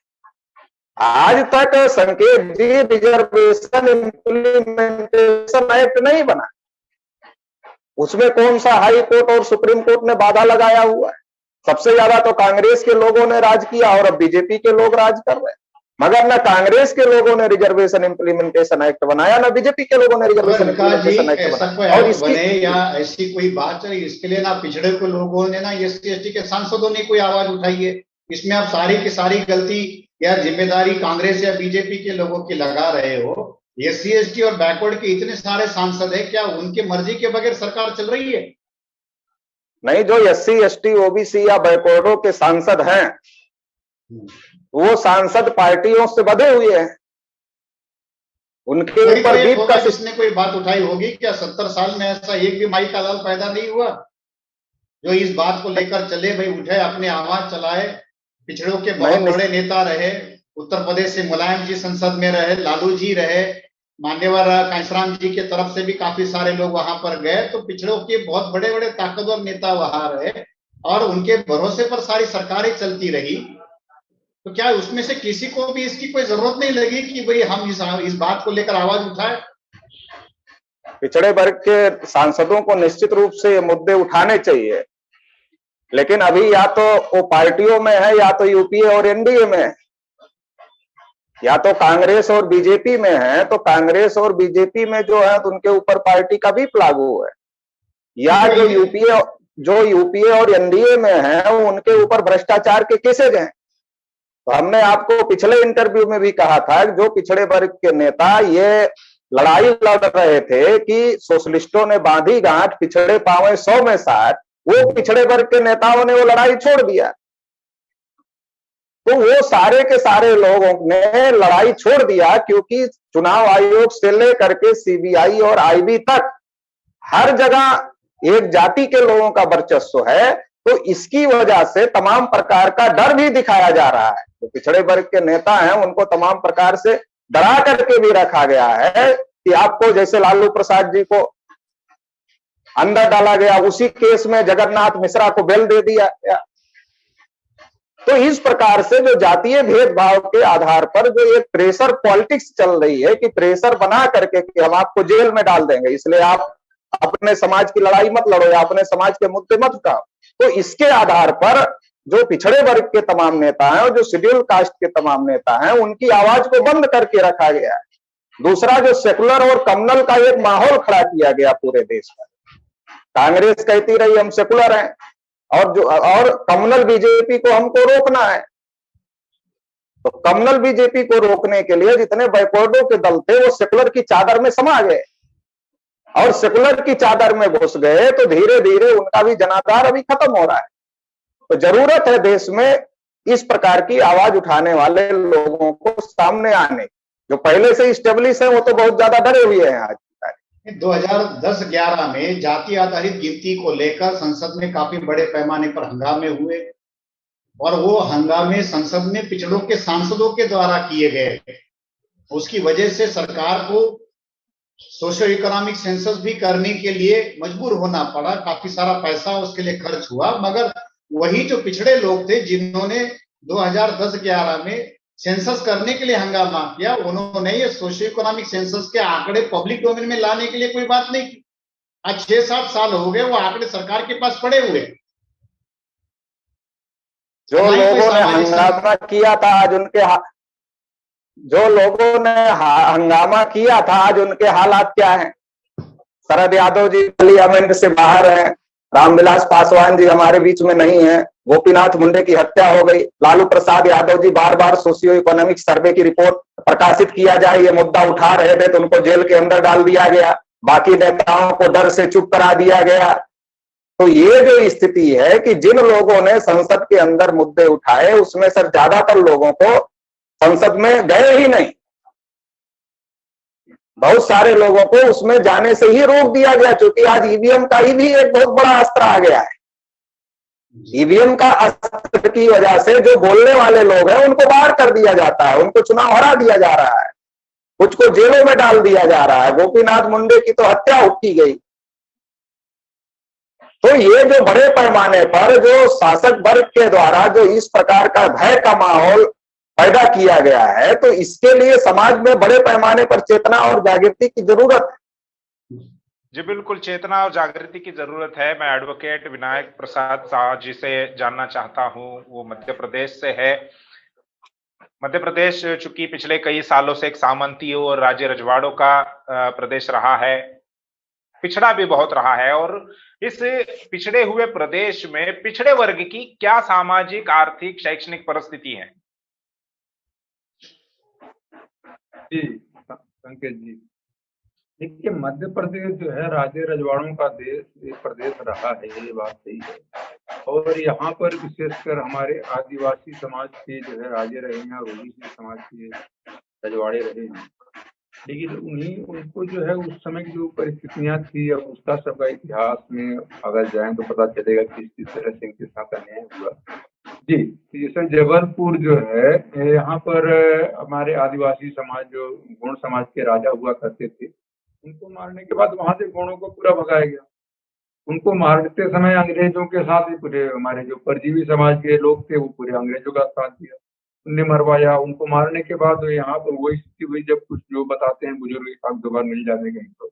आज तक संकेत जी रिजर्वेशन इंप्लीमेंटेशन एक्ट नहीं बना, उसमें कौन सा हाई कोर्ट और सुप्रीम कोर्ट ने बाधा लगाया हुआ है? सबसे ज्यादा तो कांग्रेस के लोगों ने राज किया, और अब बीजेपी के लोग राज कर रहे हैं। मगर न कांग्रेस के लोगों ने रिजर्वेशन इंप्लीमेंटेशन एक्ट बनाया, न बीजेपी के लोगों ने रिजर्वेशन इंप्लीमेंटेशन एक्ट बनाया। और बने या ऐसी कोई बात चली, इसके लिए ना पिछड़े के लोगों ने, ना एससी एसटी के सांसदों ने कोई आवाज उठाई है। इसमें आप सारी की सारी गलती या जिम्मेदारी कांग्रेस या बीजेपी के लोगों की लगा रहे हो। एससी एसटी और बैकवर्ड के इतने सारे सांसद है, क्या उनके मर्जी के बगैर सरकार चल रही है? नहीं, जो एससी एसटी ओबीसी या बैकवर्डों के सांसद हैं, वो सांसद पार्टियों से बंधे हुए हैं, उनके ऊपर भी किसने कोई बात उठाई होगी क्या? 70 साल में ऐसा एक भी माई का लाल पैदा नहीं हुआ जो इस बात को लेकर चले, भाई उठे, अपने आवाज चलाए। पिछड़ों के बहुत बड़े नेता रहे, उत्तर प्रदेश से मुलायम जी संसद में रहे, लालू जी रहे, मान्यवर कांशीराम जी के तरफ से भी काफी सारे लोग वहां पर गए। तो पिछड़ों के बहुत बड़े बड़े ताकतवर नेता वहां रहे, और उनके भरोसे पर सारी सरकारें चलती रही। तो क्या उसमें से किसी को भी इसकी कोई जरूरत नहीं लगी कि भाई हम इस बात को लेकर आवाज उठाए? पिछड़े वर्ग के सांसदों को निश्चित रूप से ये मुद्दे उठाने चाहिए, लेकिन अभी या तो वो पार्टियों में है, या तो यूपीए और एनडीए में है, या तो कांग्रेस और बीजेपी में है। तो कांग्रेस और बीजेपी में जो है तो उनके ऊपर पार्टी का व्हिप लागू है, या जो यूपीए और एनडीए में है उनके ऊपर भ्रष्टाचार के केसेज हैं। तो हमने आपको पिछले इंटरव्यू में भी कहा था कि जो पिछड़े वर्ग के नेता ये लड़ाई लड़ रहे थे कि सोशलिस्टों ने बांधी गांठ, पिछड़े पावे 100 में 60, वो पिछड़े वर्ग के नेताओं ने वो लड़ाई छोड़ दिया। तो वो सारे के सारे लोगों ने लड़ाई छोड़ दिया, क्योंकि चुनाव आयोग से लेकर के सीबीआई और आईबी तक हर जगह एक जाति के लोगों का वर्चस्व है। तो इसकी वजह से तमाम प्रकार का डर भी दिखाया जा रहा है। तो पिछड़े वर्ग के नेता हैं, उनको तमाम प्रकार से डरा करके भी रखा गया है कि आपको, जैसे लालू प्रसाद जी को अंदर डाला गया, उसी केस में जगन्नाथ मिश्रा को बेल दे दिया गया। तो इस प्रकार से जो जातीय भेदभाव के आधार पर जो एक प्रेशर पॉलिटिक्स चल रही है कि प्रेशर बना करके कि हम आपको जेल में डाल देंगे, इसलिए आप अपने समाज की लड़ाई मत लड़ो या अपने समाज के मुद्दे मत उठाओ। तो इसके आधार पर जो पिछड़े वर्ग के तमाम नेता हैं और जो शेड्यूल कास्ट के तमाम नेता हैं, उनकी आवाज को बंद करके रखा गया है। दूसरा, जो सेकुलर और कम्युनल का एक माहौल खड़ा किया गया पूरे देश में। कांग्रेस कहती रही हम सेकुलर हैं, और कम्युनल बीजेपी को हमको रोकना है। तो कम्युनल बीजेपी को रोकने के लिए जितने बैकवर्डों के दल थे वो सेकुलर की चादर में समा गए, और सेकुलर की चादर में घुस गए। तो धीरे धीरे उनका भी जनाधार अभी खत्म हो रहा है। तो जरूरत है देश में इस प्रकार की आवाज उठाने वाले लोगों को सामने आने। जो पहले से स्टेब्लिश है वो तो बहुत ज्यादा डरे हुए हैं आज। 2010-11 में जाति आधारित गिनती को लेकर संसद में काफी बड़े पैमाने पर हंगामे हुए और वो हंगामे संसद में पिछड़ों के सांसदों के द्वारा किए गए। उसकी वजह से सरकार को सोशल इकोनॉमिक सेंसस भी करने के लिए मजबूर होना पड़ा, काफी सारा पैसा उसके लिए खर्च हुआ। मगर वही जो पिछड़े लोग थे जिन्होंने 2010-11 में सेंसस करने के लिए हंगामा किया, उन्होंने ये सोशियो इकोनॉमिक सेंसस के आंकड़े पब्लिक डोमेन में लाने के लिए कोई बात नहीं की। आज 6-7 साल हो गए वो आंकड़े सरकार के पास पड़े हुए। जो लोगों ने हंगामा किया था आज उनके जो लोगों ने हंगामा किया था आज उनके हालात क्या हैं? शरद यादव जी पार्लियामेंट से बाहर हैं, रामविलास पासवान जी हमारे बीच में नहीं है, गोपीनाथ मुंडे की हत्या हो गई, लालू प्रसाद यादव जी बार बार सोशियो इकोनॉमिक सर्वे की रिपोर्ट प्रकाशित किया जाए ये मुद्दा उठा रहे थे तो उनको जेल के अंदर डाल दिया गया, बाकी नेताओं को डर से चुप करा दिया गया। तो ये जो स्थिति है कि जिन लोगों ने संसद के अंदर मुद्दे उठाए उसमें सर ज्यादातर लोगों को संसद में गए ही नहीं, बहुत सारे लोगों को उसमें जाने से ही रोक दिया गया, क्योंकि आज ईवीएम का ही भी एक बहुत बड़ा अस्त्र आ गया है। ईवीएम का अस्त्र की वजह से जो बोलने वाले लोग हैं उनको बाहर कर दिया जाता है, उनको चुनाव हरा दिया जा रहा है, कुछ को जेलों में डाल दिया जा रहा है। गोपीनाथ मुंडे की तो हत्या की गई। तो ये जो बड़े पैमाने पर जो शासक वर्ग के द्वारा जो इस प्रकार का भय का माहौल पैदा किया गया है, तो इसके लिए समाज में बड़े पैमाने पर चेतना और जागृति की जरूरत है। जी बिल्कुल, चेतना और जागृति की जरूरत है। मैं एडवोकेट विनायक प्रसाद शाह जी से जानना चाहता हूं, वो मध्य प्रदेश से है। मध्य प्रदेश चूंकि पिछले कई सालों से एक सामंती और राज्य रजवाड़ों का प्रदेश रहा है, पिछड़ा भी बहुत रहा है, और इस पिछड़े हुए प्रदेश में पिछड़े वर्ग की क्या सामाजिक, आर्थिक, शैक्षणिक परिस्थिति है? जी संकेत जी, देखिए मध्य प्रदेश जो है राज्य रजवाड़ों का प्रदेश रहा है, ये बात सही है। और यहाँ पर विशेषकर हमारे आदिवासी समाज के जो है राजे रहे हैं और ओबीसी समाज के रजवाड़े रहे हैं, लेकिन उनको जो है उस समय की जो परिस्थितियां थी और उसका सबका इतिहास में अगर जाए तो पता चलेगा कि किस तरह से इनके साथ अन्याय हुआ। जी, जैसे जबलपुर जो है यहाँ पर हमारे आदिवासी समाज जो गोंड समाज के राजा हुआ करते थे, उनको मारने के बाद वहां से गोंडों को पूरा भगाया गया। उनको मारते समय अंग्रेजों के साथ ही पूरे हमारे जो परजीवी समाज के लोग थे वो पूरे अंग्रेजों का साथ दिया, उनने मरवाया। उनको मारने के बाद यहाँ पर वही स्थिति हुई जब कुछ जो बताते हैं बुजुर्ग एक आध दो बार मिल जाते कहीं तो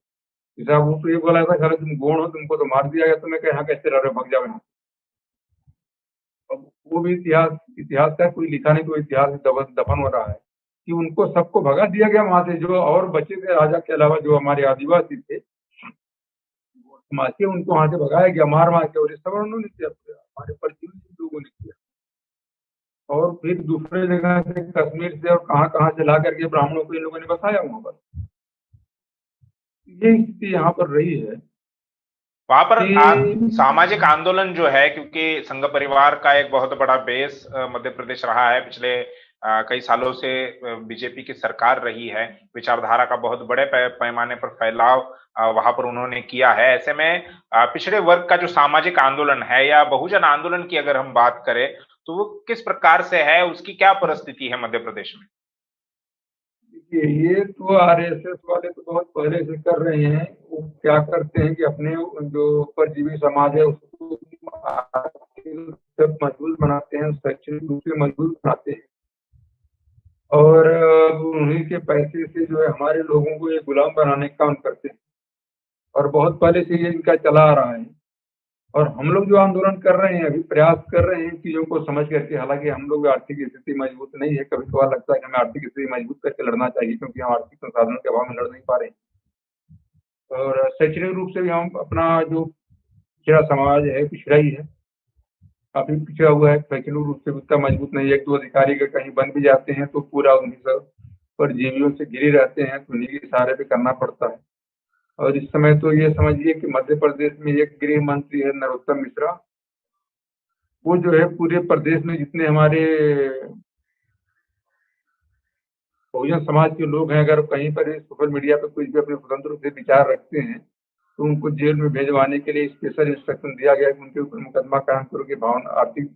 साहब वो तो ये बोला था खैर तुम गोंड हो, तुमको तो मार दिया गया, तुम्हें यहाँ कैसे रह रहे भग जाओ यहाँ। अब वो भी इतिहास का कोई लिखा नहीं, तो इतिहास दफन हो रहा है कि उनको सबको भगा दिया गया वहां से। जो और बचे थे राजा के अलावा जो हमारे आदिवासी थे समाज के, उनको वहां से भगाया गया मार के, और इस सब उन्होंने किया, हमारे परजीवी लोगों ने किया। और फिर दूसरे जगह से कश्मीर से और कहाँ से ला करके ब्राह्मणों को इन लोगों ने बसाया वहां पर। ये स्थिति यहाँ पर रही है। वहां पर सामाजिक आंदोलन जो है, क्योंकि संघ परिवार का एक बहुत बड़ा बेस मध्य प्रदेश रहा है, पिछले कई सालों से बीजेपी की सरकार रही है, विचारधारा का बहुत बड़े पैमाने पर फैलाव वहां पर उन्होंने किया है। ऐसे में पिछड़े वर्ग का जो सामाजिक आंदोलन है या बहुजन आंदोलन की अगर हम बात करें तो वो किस प्रकार से है, उसकी क्या परिस्थिति है मध्य प्रदेश में? ये तो आरएसएस वाले तो बहुत पहले से कर रहे हैं। वो क्या करते हैं कि अपने जो परजीवी समाज है उसको मजबूत बनाते हैं, शैक्षणिक रूप से मजबूत बनाते हैं, और उन्हीं के पैसे से जो है हमारे लोगों को ये गुलाम बनाने का काम करते हैं। और बहुत पहले से ये इनका चला आ रहा है। और हम लोग जो आंदोलन कर रहे हैं, अभी प्रयास कर रहे हैं चीजों को समझ करके, हालांकि हम लोग आर्थिक स्थिति मजबूत नहीं है, कभी कभार लगता है कि हमें आर्थिक स्थिति मजबूत करके लड़ना चाहिए, क्योंकि हम आर्थिक संसाधनों के अभाव में लड़ नहीं पा रहे हैं। और शैक्षणिक रूप से भी हम अपना जो पिछड़ा समाज है, पिछड़ा ही है, काफी पिछड़ा हुआ है, शैक्षणिक रूप से उतना मजबूत नहीं है। एक दो अधिकारी का कहीं बन भी जाते हैं तो पूरा उन्हीं सब परजीवियों से घिरे रहते हैं, तो उन्हीं के सहारे पे करना पड़ता है। और इस समय तो ये समझिए कि मध्य प्रदेश में एक गृह मंत्री है नरोत्तम मिश्रा, वो जो है पूरे प्रदेश में जितने हमारे बहुजन समाज के लोग हैं, अगर कहीं पर सोशल मीडिया पर कुछ भी अपने स्वतंत्र रूप से विचार रखते हैं तो उनको जेल में भेजवाने के लिए स्पेशल इंस्ट्रक्शन दिया गया कि उनके ऊपर मुकदमा कायम करो कि भावना, आर्थिक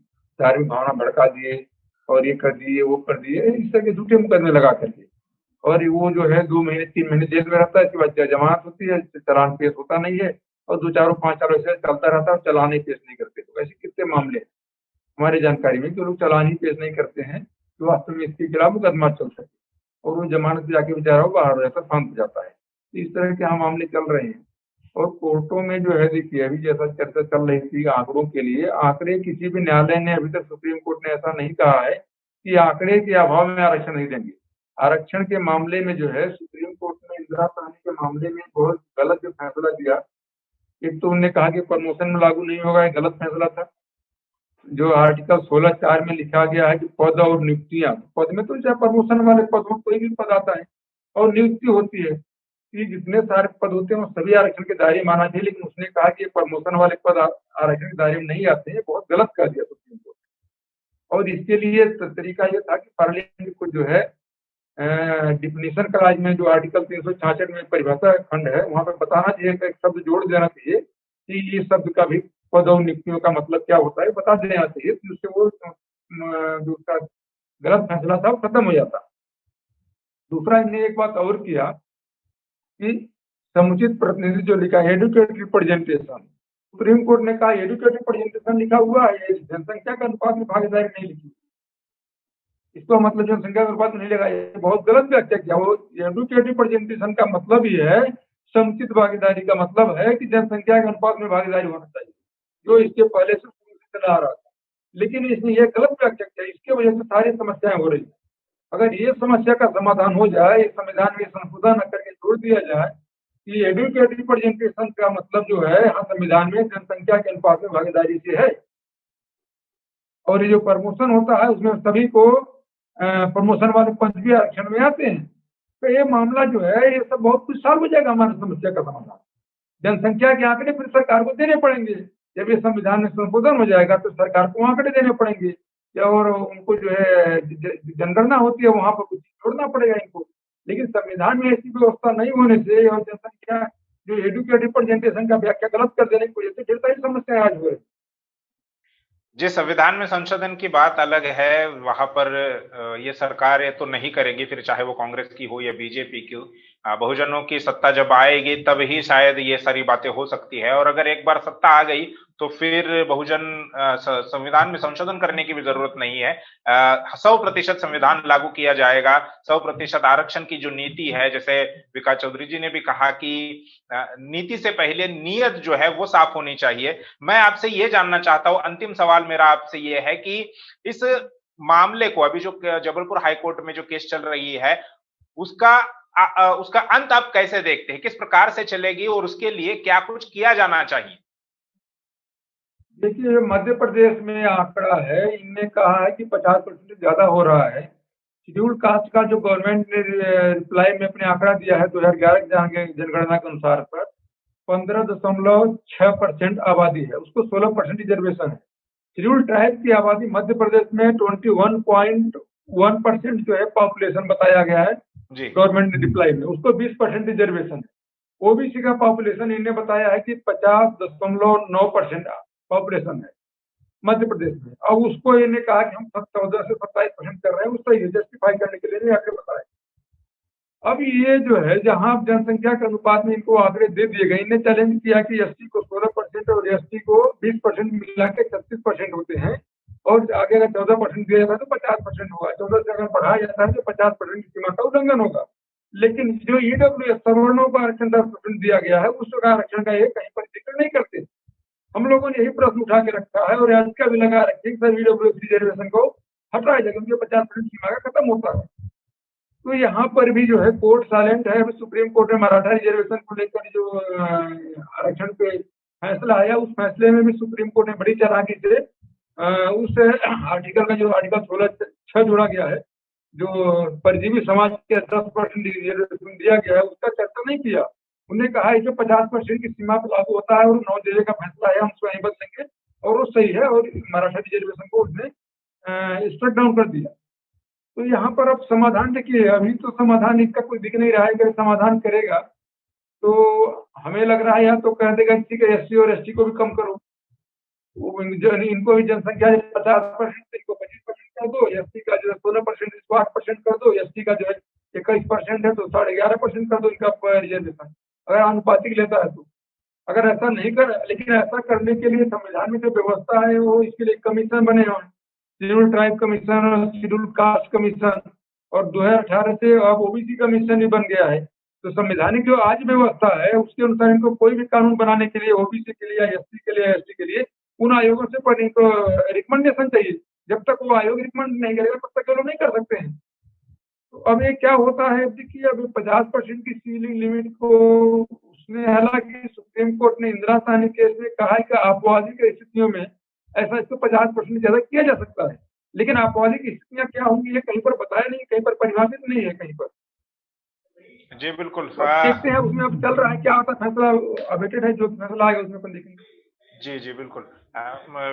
धार्मिक भावना भड़का दिए और ये कर दिए वो कर दिए, इस तरह के झूठे मुकदमे लगा करके। और वो जो है 2 महीने 3 महीने जेल में रहता है, इसके बाद जमानत होती है, चालान पेश होता नहीं है और 2-4-5 साल ऐसे चलता रहता है और चालान ही पेश नहीं करते। तो ऐसे कितने मामले हमारी जानकारी में जो लोग चालान ही पेश नहीं करते हैं तो वास्तव में इसके खिलाफ मुकदमा चल सके और वो जमानत पे जाके बेचारा बाहर हो जाता है, शांत हो जाता है। इस तरह के हम मामले चल रहे हैं। और कोर्टों में जो है देखिए अभी जैसा चर्चा चल रही थी आंकड़ों के लिए, आंकड़े किसी भी न्यायालय ने अभी तक, सुप्रीम कोर्ट ने ऐसा नहीं कहा है कि आंकड़े के अभाव में आरक्षण नहीं देंगे। आरक्षण के मामले में जो है सुप्रीम कोर्ट ने इंदिरा साहनी के मामले में बहुत गलत जो फैसला दिया। एक तो उन्होंने कहा कि प्रमोशन में लागू नहीं होगा, ये गलत फैसला था। जो आर्टिकल 16(4) में लिखा गया है कि पद और नियुक्तियां, पद में तो चाहे प्रमोशन वाले पद हो, कोई भी पद आता है और नियुक्ति होती है कि जितने सारे पद होते हैं वो सभी आरक्षण के दायरे में आना चाहिए। लेकिन उसने कहा कि प्रमोशन वाले पद आरक्षण के दायरे में नहीं आते हैं, बहुत गलत कर दिया सुप्रीम कोर्ट। और इसके लिए तरीका ये था कि पार्लियामेंट को जो है डिफिनीशन क्लाज में जो आर्टिकल 366 में परिभाषा खंड है वहां पर बताना चाहिए, एक शब्द जोड़ देना चाहिए कि ये शब्द का भी पद और नियुक्तियों का मतलब क्या होता है बता देना चाहिए, तो उससे वो जो उसका गलत फैसला था वो खत्म हो जाता। दूसरा इन्हें एक बात और किया कि समुचित प्रतिनिधि जो लिखा है एडुकेट रिप्रेजेंटेशन, सुप्रीम कोर्ट ने कहा एडुकेट रिप्रेजेंटेशन लिखा हुआ है, जनसंख्या के अनुपात में भागीदारी नहीं लिखी, इसको मतलब जनसंख्या के अनुपात में नहीं लगा, बहुत गलत व्याख्या किया। वो एडुकेट रिप्रेजेंटेशन का मतलब ही है समुचित भागीदारी का मतलब है कि जनसंख्या के अनुपात में भागीदारी होना चाहिए, जो इसके पहले से शुरू से चला आ रहा था। लेकिन इसने ये गलत व्याख्या किया, इसके वजह से सारी समस्याएं हो रही है। अगर ये समस्या का समाधान हो जाए, संविधान में संशोधन करके जोड़ दिया जाए कि एडुकेट रिप्रेजेंटेशन का मतलब जो है हाँ संविधान में जनसंख्या के अनुपात में भागीदारी से है, और ये जो प्रमोशन होता है उसमें सभी को प्रमोशन वाले पद भी आरक्षण में आते हैं, तो ये मामला जो है ये सब बहुत कुछ सॉल्व हो जाएगा हमारी समस्या का समाधान। जनसंख्या के आंकड़े फिर सरकार को देने पड़ेंगे, जब ये संविधान में संशोधन हो जाएगा तो सरकार को आंकड़े देने पड़ेंगे, और उनको जो है जनगणना होती है वहां पर कुछ छोड़ना पड़ेगा इनको। लेकिन संविधान में ऐसी व्यवस्था नहीं होने से और जनसंख्या जो एडुकेट रिप्रेजेंटेशन का व्याख्या गलत कर देने की वजह से ढेर सारी समस्याएं आज हो रही। जिस संविधान में संशोधन की बात अलग है, वहां पर ये सरकार ये तो नहीं करेगी, फिर चाहे वो कांग्रेस की हो या बीजेपी की। बहुजनों की सत्ता जब आएगी तब ही शायद ये सारी बातें हो सकती है, और अगर एक बार सत्ता आ गई तो फिर बहुजन संविधान में संशोधन करने की भी जरूरत नहीं है। 100% संविधान लागू किया जाएगा, 100% आरक्षण की जो नीति है, जैसे विकास चौधरी जी ने भी कहा कि नीति से पहले नीयत जो है वो साफ होनी चाहिए। मैं आपसे ये जानना चाहता हूं, अंतिम सवाल मेरा आपसे ये है कि इस मामले को, अभी जो जबलपुर हाईकोर्ट में जो केस चल रही है, उसका अंत आप कैसे देखते हैं, किस प्रकार से चलेगी और उसके लिए क्या कुछ किया जाना चाहिए? देखिए मध्य प्रदेश में आंकड़ा है, इनने कहा है कि 50% ज्यादा हो रहा है। शेड्यूल कास्ट का जो गवर्नमेंट ने रिप्लाई में अपने आंकड़ा दिया है 2011 की जनगणना के अनुसार पर 15.6% आबादी है, उसको 16% रिजर्वेशन है। शेड्यूल ट्राइब की आबादी मध्य प्रदेश में 21.1% जो है पॉपुलेशन बताया गया है गवर्नमेंट ने रिप्लाई में, उसको 20% रिजर्वेशन है। ओबीसी का पॉपुलेशन इन्हें बताया है कि 50.9% पॉपुलेशन है मध्य प्रदेश में, और उसको इन्हें कहा कि हम 14 से 27% कर रहे हैं, उसको ये जस्टिफाई करने के लिए आंकड़े बताए। अब ये जो है जहां जनसंख्या के अनुपात में इनको आंकड़े दे दिए गए, इन्हें चैलेंज किया कि एसटी को 16% और एसटी को 20% मिला के 36% होते हैं, और आगे अगर 14% दिया जाता है तो 50% होगा, 14 से अगर बढ़ाया जाता है तो 50% की सीमा का उल्लंघन होगा। लेकिन जो ईडब्ल्यू सवर्णों का आरक्षण 10% दिया गया है, उस आरक्षण का ये कहीं पर जिक्र नहीं करते। हम लोगों ने यही प्रश्न उठा के रखा है और याचिका भी लगा रखी है सर ईडब्ल्यू रिजर्वेशन को हटाया जाए, क्योंकि 50% सीमा का खत्म होता है। तो यहाँ पर भी जो है कोर्ट साइलेंट है। अभी सुप्रीम कोर्ट में मराठा रिजर्वेशन को लेकर जो आरक्षण पे फैसला आया, उस फैसले में भी सुप्रीम कोर्ट ने बड़ी चालाकी से उस आर्टिकल का जो आर्टिकल 16(6) जोड़ा गया है, जो परजीवी समाज के 10% रिजर्वेशन दिया गया है, उसका चर्चा नहीं किया। उन्होंने कहा है कि 50% की सीमा पर लागू होता है और 9 जिले का फैसला है, हम उसको नहीं बदलेंगे, और वो सही है, और मराठा रिजर्वेशन को उसने स्ट्रक डाउन कर दिया। तो यहाँ पर अब समाधान देखिए, अभी तो समाधान इसका कोई दिख नहीं रहा है कि समाधान करेगा। तो हमें लग रहा है या तो कह देगा ठीक है SC और ST को भी कम करो, इनको भी जनसंख्या 50% इनको 25% कर दो, SC का जो है 16% इसको 8% कर दो, ST का जो है 21% है तो 11.5% कर दो इनका रिजर्वेशन, अगर आनुपातिक लेता है तो। अगर ऐसा नहीं कर, लेकिन ऐसा करने के लिए संविधान में जो व्यवस्था है वो इसके लिए कमीशन बने हुए हैं, शेड्यूल ट्राइब कमीशन और शेड्यूल कास्ट कमीशन, और 2018 से अब OBC कमीशन भी बन गया है। तो संवैधानिक जो आज व्यवस्था है उसके अनुसार इनको कोई भी कानून बनाने के लिए OBC के लिए, SC के लिए, ST के लिए उन आयोगों से पर इनको रिकमेंडेशन चाहिए। जब तक वो आयोग रिकमेंड नहीं करेगा तब तक वो लोग नहीं कर सकते हैं। तो अब ये क्या होता है, देखिए अब 50% की सीलिंग लिमिट को उसने, हालांकि सुप्रीम कोर्ट ने इंदिरा साहनी केस में कहा है कि आपराधिक स्थितियों में ऐसा इसको 50% ज्यादा किया जा सकता है, लेकिन आपराधिक स्थितियां क्या होंगी ये कहीं पर बताया नहीं, कहीं पर परिभाषित नहीं है कहीं पर। जी बिल्कुल। देखते हैं उसमें अब चल रहा है क्या होता है, फैसला अवेटेड है, जो फैसला आएगा उसमें अपन देखेंगे। जी जी बिल्कुल।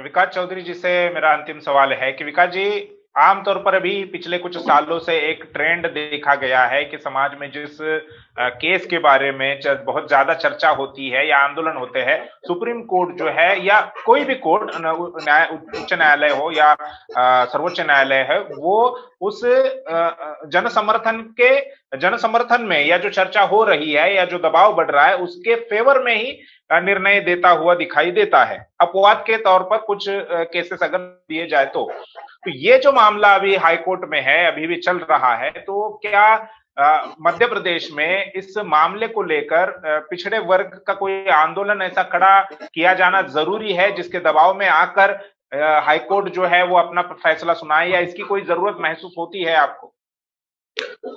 विकास चौधरी जी से मेरा अंतिम सवाल है कि विकास जी, आमतौर पर अभी पिछले कुछ सालों से एक ट्रेंड देखा गया है कि समाज में जिस केस के बारे में बहुत ज्यादा चर्चा होती है या आंदोलन होते हैं, सुप्रीम कोर्ट जो है या कोई भी कोर्ट, उच्च न्यायालय हो या सर्वोच्च न्यायालय है, वो उस जनसमर्थन में या जो चर्चा हो रही है या जो दबाव बढ़ रहा है उसके फेवर में ही निर्णय देता हुआ दिखाई देता है, अपवाद के तौर पर कुछ केसेस अगर दिए जाए तो ये जो मामला अभी हाईकोर्ट में है, अभी भी चल रहा है, तो क्या मध्य प्रदेश में इस मामले को लेकर पिछड़े वर्ग का कोई आंदोलन ऐसा खड़ा किया जाना जरूरी है जिसके दबाव में आकर हाईकोर्ट जो है वो अपना फैसला सुनाए, या इसकी कोई जरूरत महसूस होती है आपको?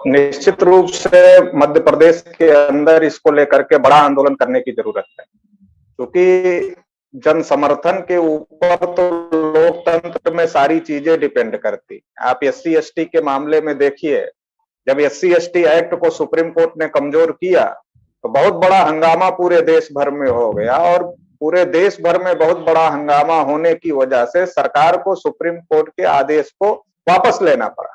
निश्चित रूप से मध्य प्रदेश के अंदर इसको लेकर के बड़ा आंदोलन करने की जरूरत है, क्योंकि जन समर्थन के ऊपर तो लोकतंत्र में सारी चीजें डिपेंड करती। आप SC ST के मामले में देखिए, जब SC ST एक्ट को सुप्रीम कोर्ट ने कमजोर किया तो बहुत बड़ा हंगामा पूरे देश भर में हो गया, और पूरे देश भर में बहुत बड़ा हंगामा होने की वजह से सरकार को सुप्रीम कोर्ट के आदेश को वापस लेना पड़ा।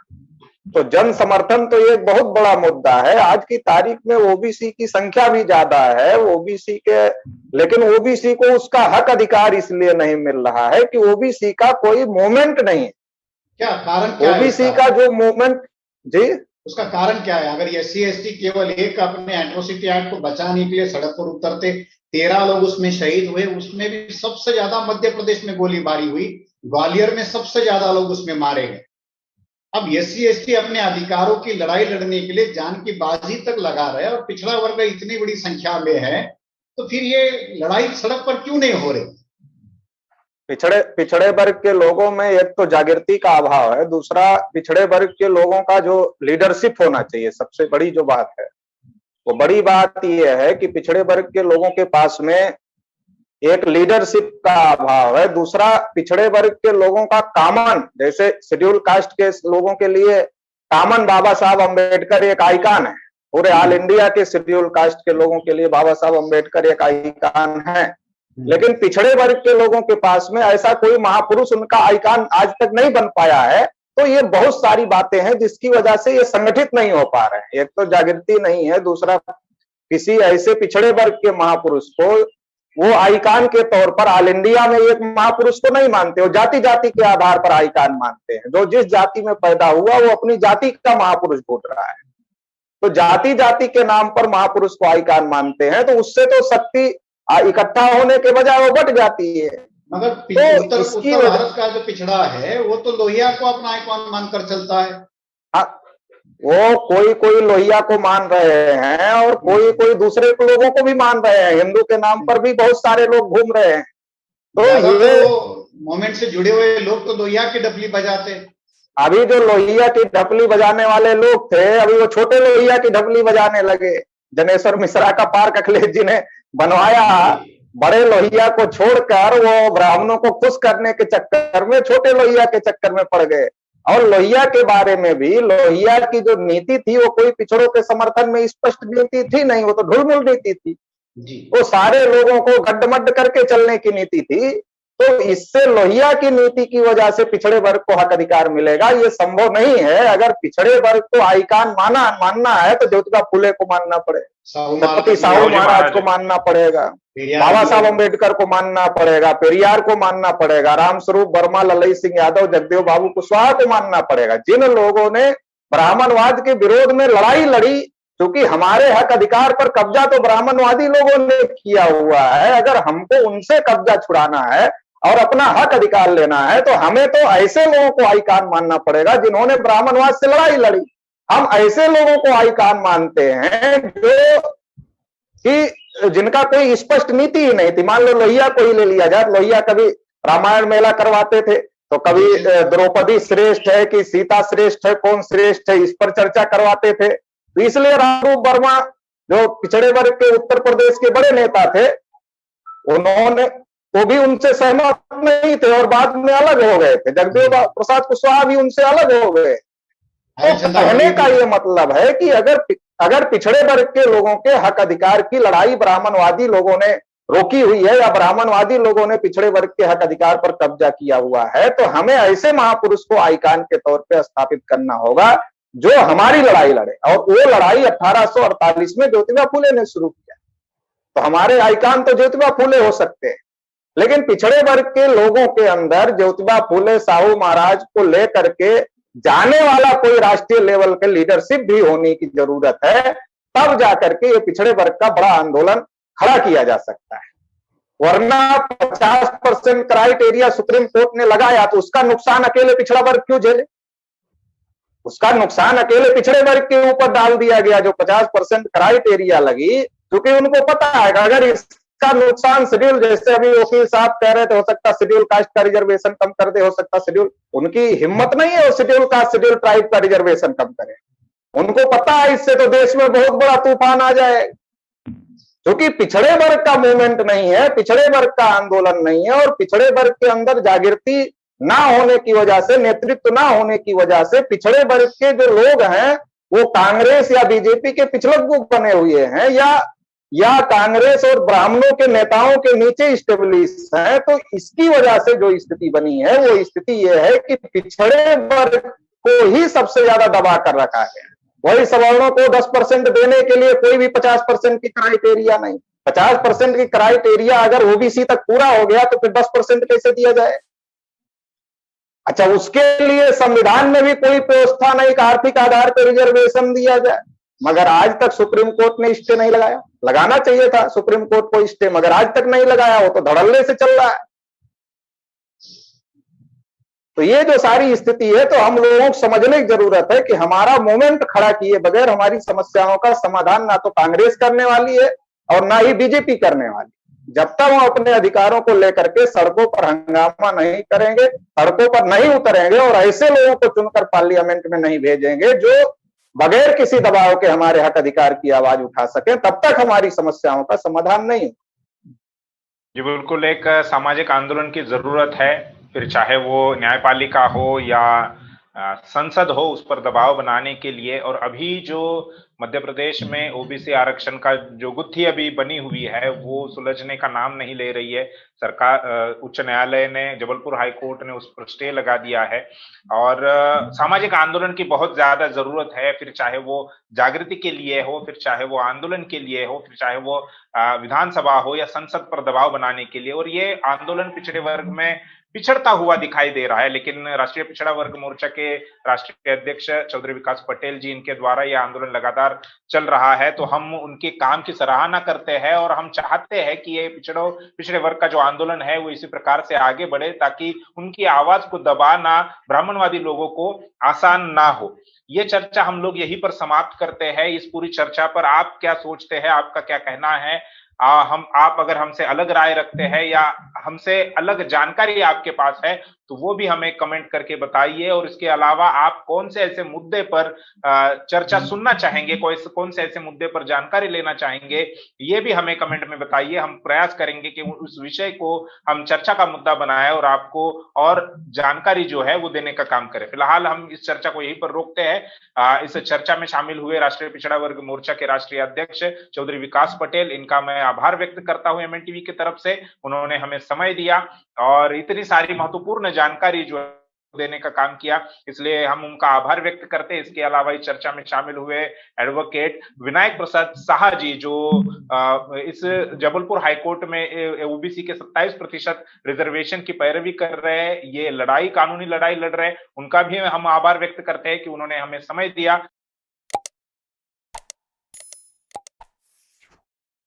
तो जन समर्थन तो ये एक बहुत बड़ा मुद्दा है। आज की तारीख में OBC की संख्या भी ज्यादा है, OBC के, लेकिन OBC को उसका हक अधिकार इसलिए नहीं मिल रहा है कि OBC का कोई मूवमेंट नहीं है। क्या कारण क्या OBC का जो मूवमेंट, जी उसका कारण क्या है? अगर SC ST केवल एक अपने एट्रोसिटी एक्ट को बचाने के लिए सड़क पर उतरते, 13 लोग उसमें शहीद हुए, उसमें भी सबसे ज्यादा मध्य प्रदेश में गोलीबारी हुई, ग्वालियर में सबसे ज्यादा लोग उसमें मारे गए। अब SC ST अपने अधिकारों की लड़ाई लड़ने के लिए जान की बाजी तक लगा रहे हैं, और पिछड़ा वर्ग इतनी बड़ी संख्या में है, तो फिर ये लड़ाई सड़क पर क्यों नहीं हो रही? पिछड़े वर्ग के लोगों में एक तो जागृति का अभाव है, दूसरा पिछड़े वर्ग के लोगों का जो लीडरशिप होना चाहिए, सबसे बड़ी जो बात है वो बड़ी बात यह है कि पिछड़े वर्ग के लोगों के पास में एक लीडरशिप का अभाव है। दूसरा, पिछड़े वर्ग के लोगों का कॉमन, जैसे शेड्यूल कास्ट के लोगों के लिए कॉमन बाबा साहब अम्बेडकर एक आइकन है, पूरे ऑल इंडिया के शेड्यूल कास्ट के लोगों के लिए बाबा साहब अम्बेडकर एक आइकन है, लेकिन पिछड़े वर्ग के लोगों के पास में ऐसा कोई महापुरुष उनका आइकन आज तक नहीं बन पाया है। तो ये बहुत सारी बातें हैं जिसकी वजह से ये संगठित नहीं हो पा रहे हैं। एक तो जागृति नहीं है, दूसरा किसी ऐसे पिछड़े वर्ग के महापुरुष को वो आइकन के तौर पर ऑल इंडिया में एक महापुरुष को नहीं मानते, वो जाति जाति के आधार पर आइकन मानते हैं। जो जिस जाति में पैदा हुआ वो अपनी जाति का महापुरुष ढूंढ रहा है, तो जाति जाति के नाम पर महापुरुष को आइकन मानते हैं, तो उससे तो शक्ति इकट्ठा होने के बजाय वो बट जाती है। मगर तो उत्तर भारत का जो पिछड़ा है वो तो लोहिया को अपना आइकन मानकर चलता है। वो कोई लोहिया को मान रहे हैं और कोई दूसरे लोगों को भी मान रहे हैं। हिंदू के नाम पर भी बहुत सारे लोग घूम रहे हैं। तो ये मोमेंट से जुड़े हुए लोग तो लोहिया की डफली बजाते। अभी जो लोहिया की ढपली बजाने वाले लोग थे, अभी वो छोटे लोहिया की ढपली बजाने लगे। जनेश्वर मिश्रा का पार्क अखिलेश जी ने बनवाया, बड़े लोहिया को छोड़कर वो ब्राह्मणों को खुश करने के चक्कर में छोटे लोहिया के चक्कर में पड़ गए। और लोहिया के बारे में भी, लोहिया की जो नीति थी वो कोई पिछड़ों के समर्थन में स्पष्ट नीति थी नहीं, वो तो ढुलमुल नीति थी। वो सारे लोगों को गड्ढमड्ढ करके चलने की नीति थी। तो इससे लोहिया की नीति की वजह से पिछड़े वर्ग को हक अधिकार मिलेगा, ये संभव नहीं है। अगर पिछड़े वर्ग को आइकान मानना है तो ज्योतिबा फुले को मानना पड़ेगा, छत्रपति साहू महाराज को मानना पड़ेगा, बाबा साहब अम्बेडकर को मानना पड़ेगा, पेरियार को मानना पड़ेगा, रामस्वरूप वर्मा, ललई सिंह यादव, जगदेव बाबू कुशवाहा को मानना पड़ेगा। जिन लोगों ने ब्राह्मणवाद के विरोध में लड़ाई लड़ी, क्योंकि हमारे हक अधिकार पर कब्जा तो ब्राह्मणवादी लोगों ने किया हुआ है, अगर हमको उनसे कब्जा छुड़ाना है और अपना हक अधिकार लेना है तो हमें तो ऐसे लोगों को आइकान मानना पड़ेगा जिन्होंने ब्राह्मणवाद से लड़ाई लड़ी। हम ऐसे लोगों को आइकान मानते हैं जो कि जिनका कोई स्पष्ट नीति ही नहीं थी। मान लो लोहिया को ही ले लिया जाए, लोहिया कभी रामायण मेला करवाते थे तो कभी द्रौपदी श्रेष्ठ है कि सीता श्रेष्ठ है, कौन श्रेष्ठ है, इस पर चर्चा करवाते थे। तो इसलिए रामरूप वर्मा जो पिछड़े वर्ग के उत्तर प्रदेश के बड़े नेता थे, उन्होंने वो भी उनसे सहमत नहीं थे और बाद में अलग हो गए थे। जगदेव प्रसाद कुशवाहा भी उनसे अलग हो गए। तो कहने का ये मतलब है कि अगर पिछड़े वर्ग के लोगों के हक अधिकार की लड़ाई ब्राह्मणवादी लोगों ने रोकी हुई है या ब्राह्मणवादी लोगों ने पिछड़े वर्ग के हक अधिकार पर कब्जा किया हुआ है, तो हमें ऐसे महापुरुष को आइकान के तौर पर स्थापित करना होगा जो हमारी लड़ाई लड़े। और वो लड़ाई 1848 में ज्योतिबा फुले ने शुरू किया। तो हमारे आइकान तो ज्योतिबा फुले हो सकते हैं, लेकिन पिछड़े वर्ग के लोगों के अंदर ज्योतिबा फुले, साहू महाराज को लेकर के जाने वाला कोई राष्ट्रीय लेवल के लीडरशिप भी होने की जरूरत है, तब जाकर के ये पिछड़े वर्ग का बड़ा आंदोलन खड़ा किया जा सकता है। वरना 50% क्राइटेरिया सुप्रीम कोर्ट ने लगाया तो उसका नुकसान अकेले पिछड़ा वर्ग क्यों झेले? उसका नुकसान अकेले पिछड़े वर्ग के ऊपर डाल दिया गया। जो 50% क्राइटेरिया लगी, क्योंकि उनको पता है कि अगर इसका नुकसान शेड्यूल, जैसे अभी वकील साहब कह रहे थे, हो सकता शेड्यूल कास्ट का रिजर्वेशन कम कर दे, हो सकता शेड्यूल, उनकी हिम्मत नहीं है शेड्यूल कास्ट, शेड्यूल ट्राइब का रिजर्वेशन कम करे। उनको पता है इससे तो देश में बहुत बड़ा तूफान आ जाए, क्योंकि पिछड़े वर्ग का मूवमेंट नहीं है, पिछड़े वर्ग का आंदोलन नहीं है, और पिछड़े वर्ग के अंदर जागृति ना होने की वजह से, नेतृत्व ना होने की वजह से पिछड़े वर्ग के जो लोग हैं वो कांग्रेस या बीजेपी के पिछड़क बने हुए हैं या कांग्रेस और ब्राह्मणों के नेताओं के नीचे स्टेब्लिश है। तो इसकी वजह से जो स्थिति बनी है वो स्थिति ये है कि पिछड़े वर्ग को ही सबसे ज्यादा दबा कर रखा है। वही सवर्णों को 10% देने के लिए कोई भी 50% की क्राइटेरिया नहीं। 50% की क्राइटेरिया अगर ओबीसी तक पूरा हो गया तो फिर 10% कैसे दिया जाए? अच्छा, उसके लिए संविधान में भी कोई व्यवस्था नहीं कि आर्थिक आधार पर रिजर्वेशन दिया जाए, मगर आज तक सुप्रीम कोर्ट ने स्टे नहीं लगाया। लगाना चाहिए था सुप्रीम कोर्ट को स्टे, मगर आज तक नहीं लगाया, वो तो धड़ल्ले से चल रहा है। तो ये जो सारी स्थिति है, तो हम लोगों को समझने की जरूरत है कि हमारा मूवमेंट खड़ा किए बगैर हमारी समस्याओं का समाधान ना तो कांग्रेस करने वाली है और ना ही बीजेपी करने वाली। जब तक हम अपने अधिकारों को लेकर के सड़कों पर हंगामा नहीं करेंगे, सड़कों पर नहीं उतरेंगे और ऐसे लोगों को चुनकर पार्लियामेंट में नहीं भेजेंगे जो बगैर किसी दबाव के हमारे हक अधिकार की आवाज उठा सके, तब तक हमारी समस्याओं का समाधान नहीं। जी बिल्कुल, एक सामाजिक आंदोलन की जरूरत है, फिर चाहे वो न्यायपालिका हो या संसद हो, उस पर दबाव बनाने के लिए। और अभी जो मध्य प्रदेश में ओबीसी आरक्षण का जो गुत्थी अभी बनी हुई है वो सुलझने का नाम नहीं ले रही है। सरकार, उच्च न्यायालय ने, जबलपुर हाई कोर्ट ने उस पर स्टे लगा दिया है और सामाजिक आंदोलन की बहुत ज्यादा जरूरत है, फिर चाहे वो जागृति के लिए हो, फिर चाहे वो आंदोलन के लिए हो, फिर चाहे वो विधानसभा हो या संसद पर दबाव बनाने के लिए। और ये आंदोलन पिछड़े वर्ग में पिछड़ता हुआ दिखाई दे रहा है, लेकिन राष्ट्रीय पिछड़ा वर्ग मोर्चा के राष्ट्रीय अध्यक्ष चौधरी विकास पटेल जी, इनके द्वारा यह आंदोलन लगातार चल रहा है। तो हम उनके काम की सराहना करते हैं और हम चाहते हैं कि ये पिछड़े वर्ग का जो आंदोलन है वो इसी प्रकार से आगे बढ़े, ताकि उनकी आवाज को दबाना ब्राह्मणवादी लोगों को आसान ना हो। ये चर्चा हम लोग यहीं पर समाप्त करते हैं। इस पूरी चर्चा पर आप क्या सोचते हैं, आपका क्या कहना है? आप अगर हमसे अलग राय रखते हैं या हमसे अलग जानकारी आपके पास है तो वो भी हमें कमेंट करके बताइए। और इसके अलावा आप कौन से ऐसे मुद्दे पर चर्चा सुनना चाहेंगे, कौन से ऐसे मुद्दे पर जानकारी लेना चाहेंगे, ये भी हमें कमेंट में बताइए। हम प्रयास करेंगे कि उस विषय को हम चर्चा का मुद्दा बनाए और आपको और जानकारी जो है वो देने का काम करें। फिलहाल हम इस चर्चा को यहीं पर रोकते हैं। इस चर्चा में शामिल हुए राष्ट्रीय पिछड़ा वर्ग मोर्चा के राष्ट्रीय अध्यक्ष चौधरी विकास पटेल, इनका मैं आभार व्यक्त करता हूं एमएनटीवी की तरफ से। उन्होंने हमें समय दिया और इतनी सारी महत्वपूर्ण जानकारी जो देने का काम किया, इसलिए हम उनका आभार व्यक्त करते हैं। इसके अलावा इस चर्चा में शामिल हुए एडवोकेट विनायक प्रसाद साहा जी, जो इस जबलपुर हाईकोर्ट में ओबीसी के 27% रिजर्वेशन की पैरवी कर रहे हैं, ये लड़ाई, कानूनी लड़ाई लड़ रहे हैं, उनका भी हम आभार व्यक्त करते हैं कि उन्होंने हमें समय दिया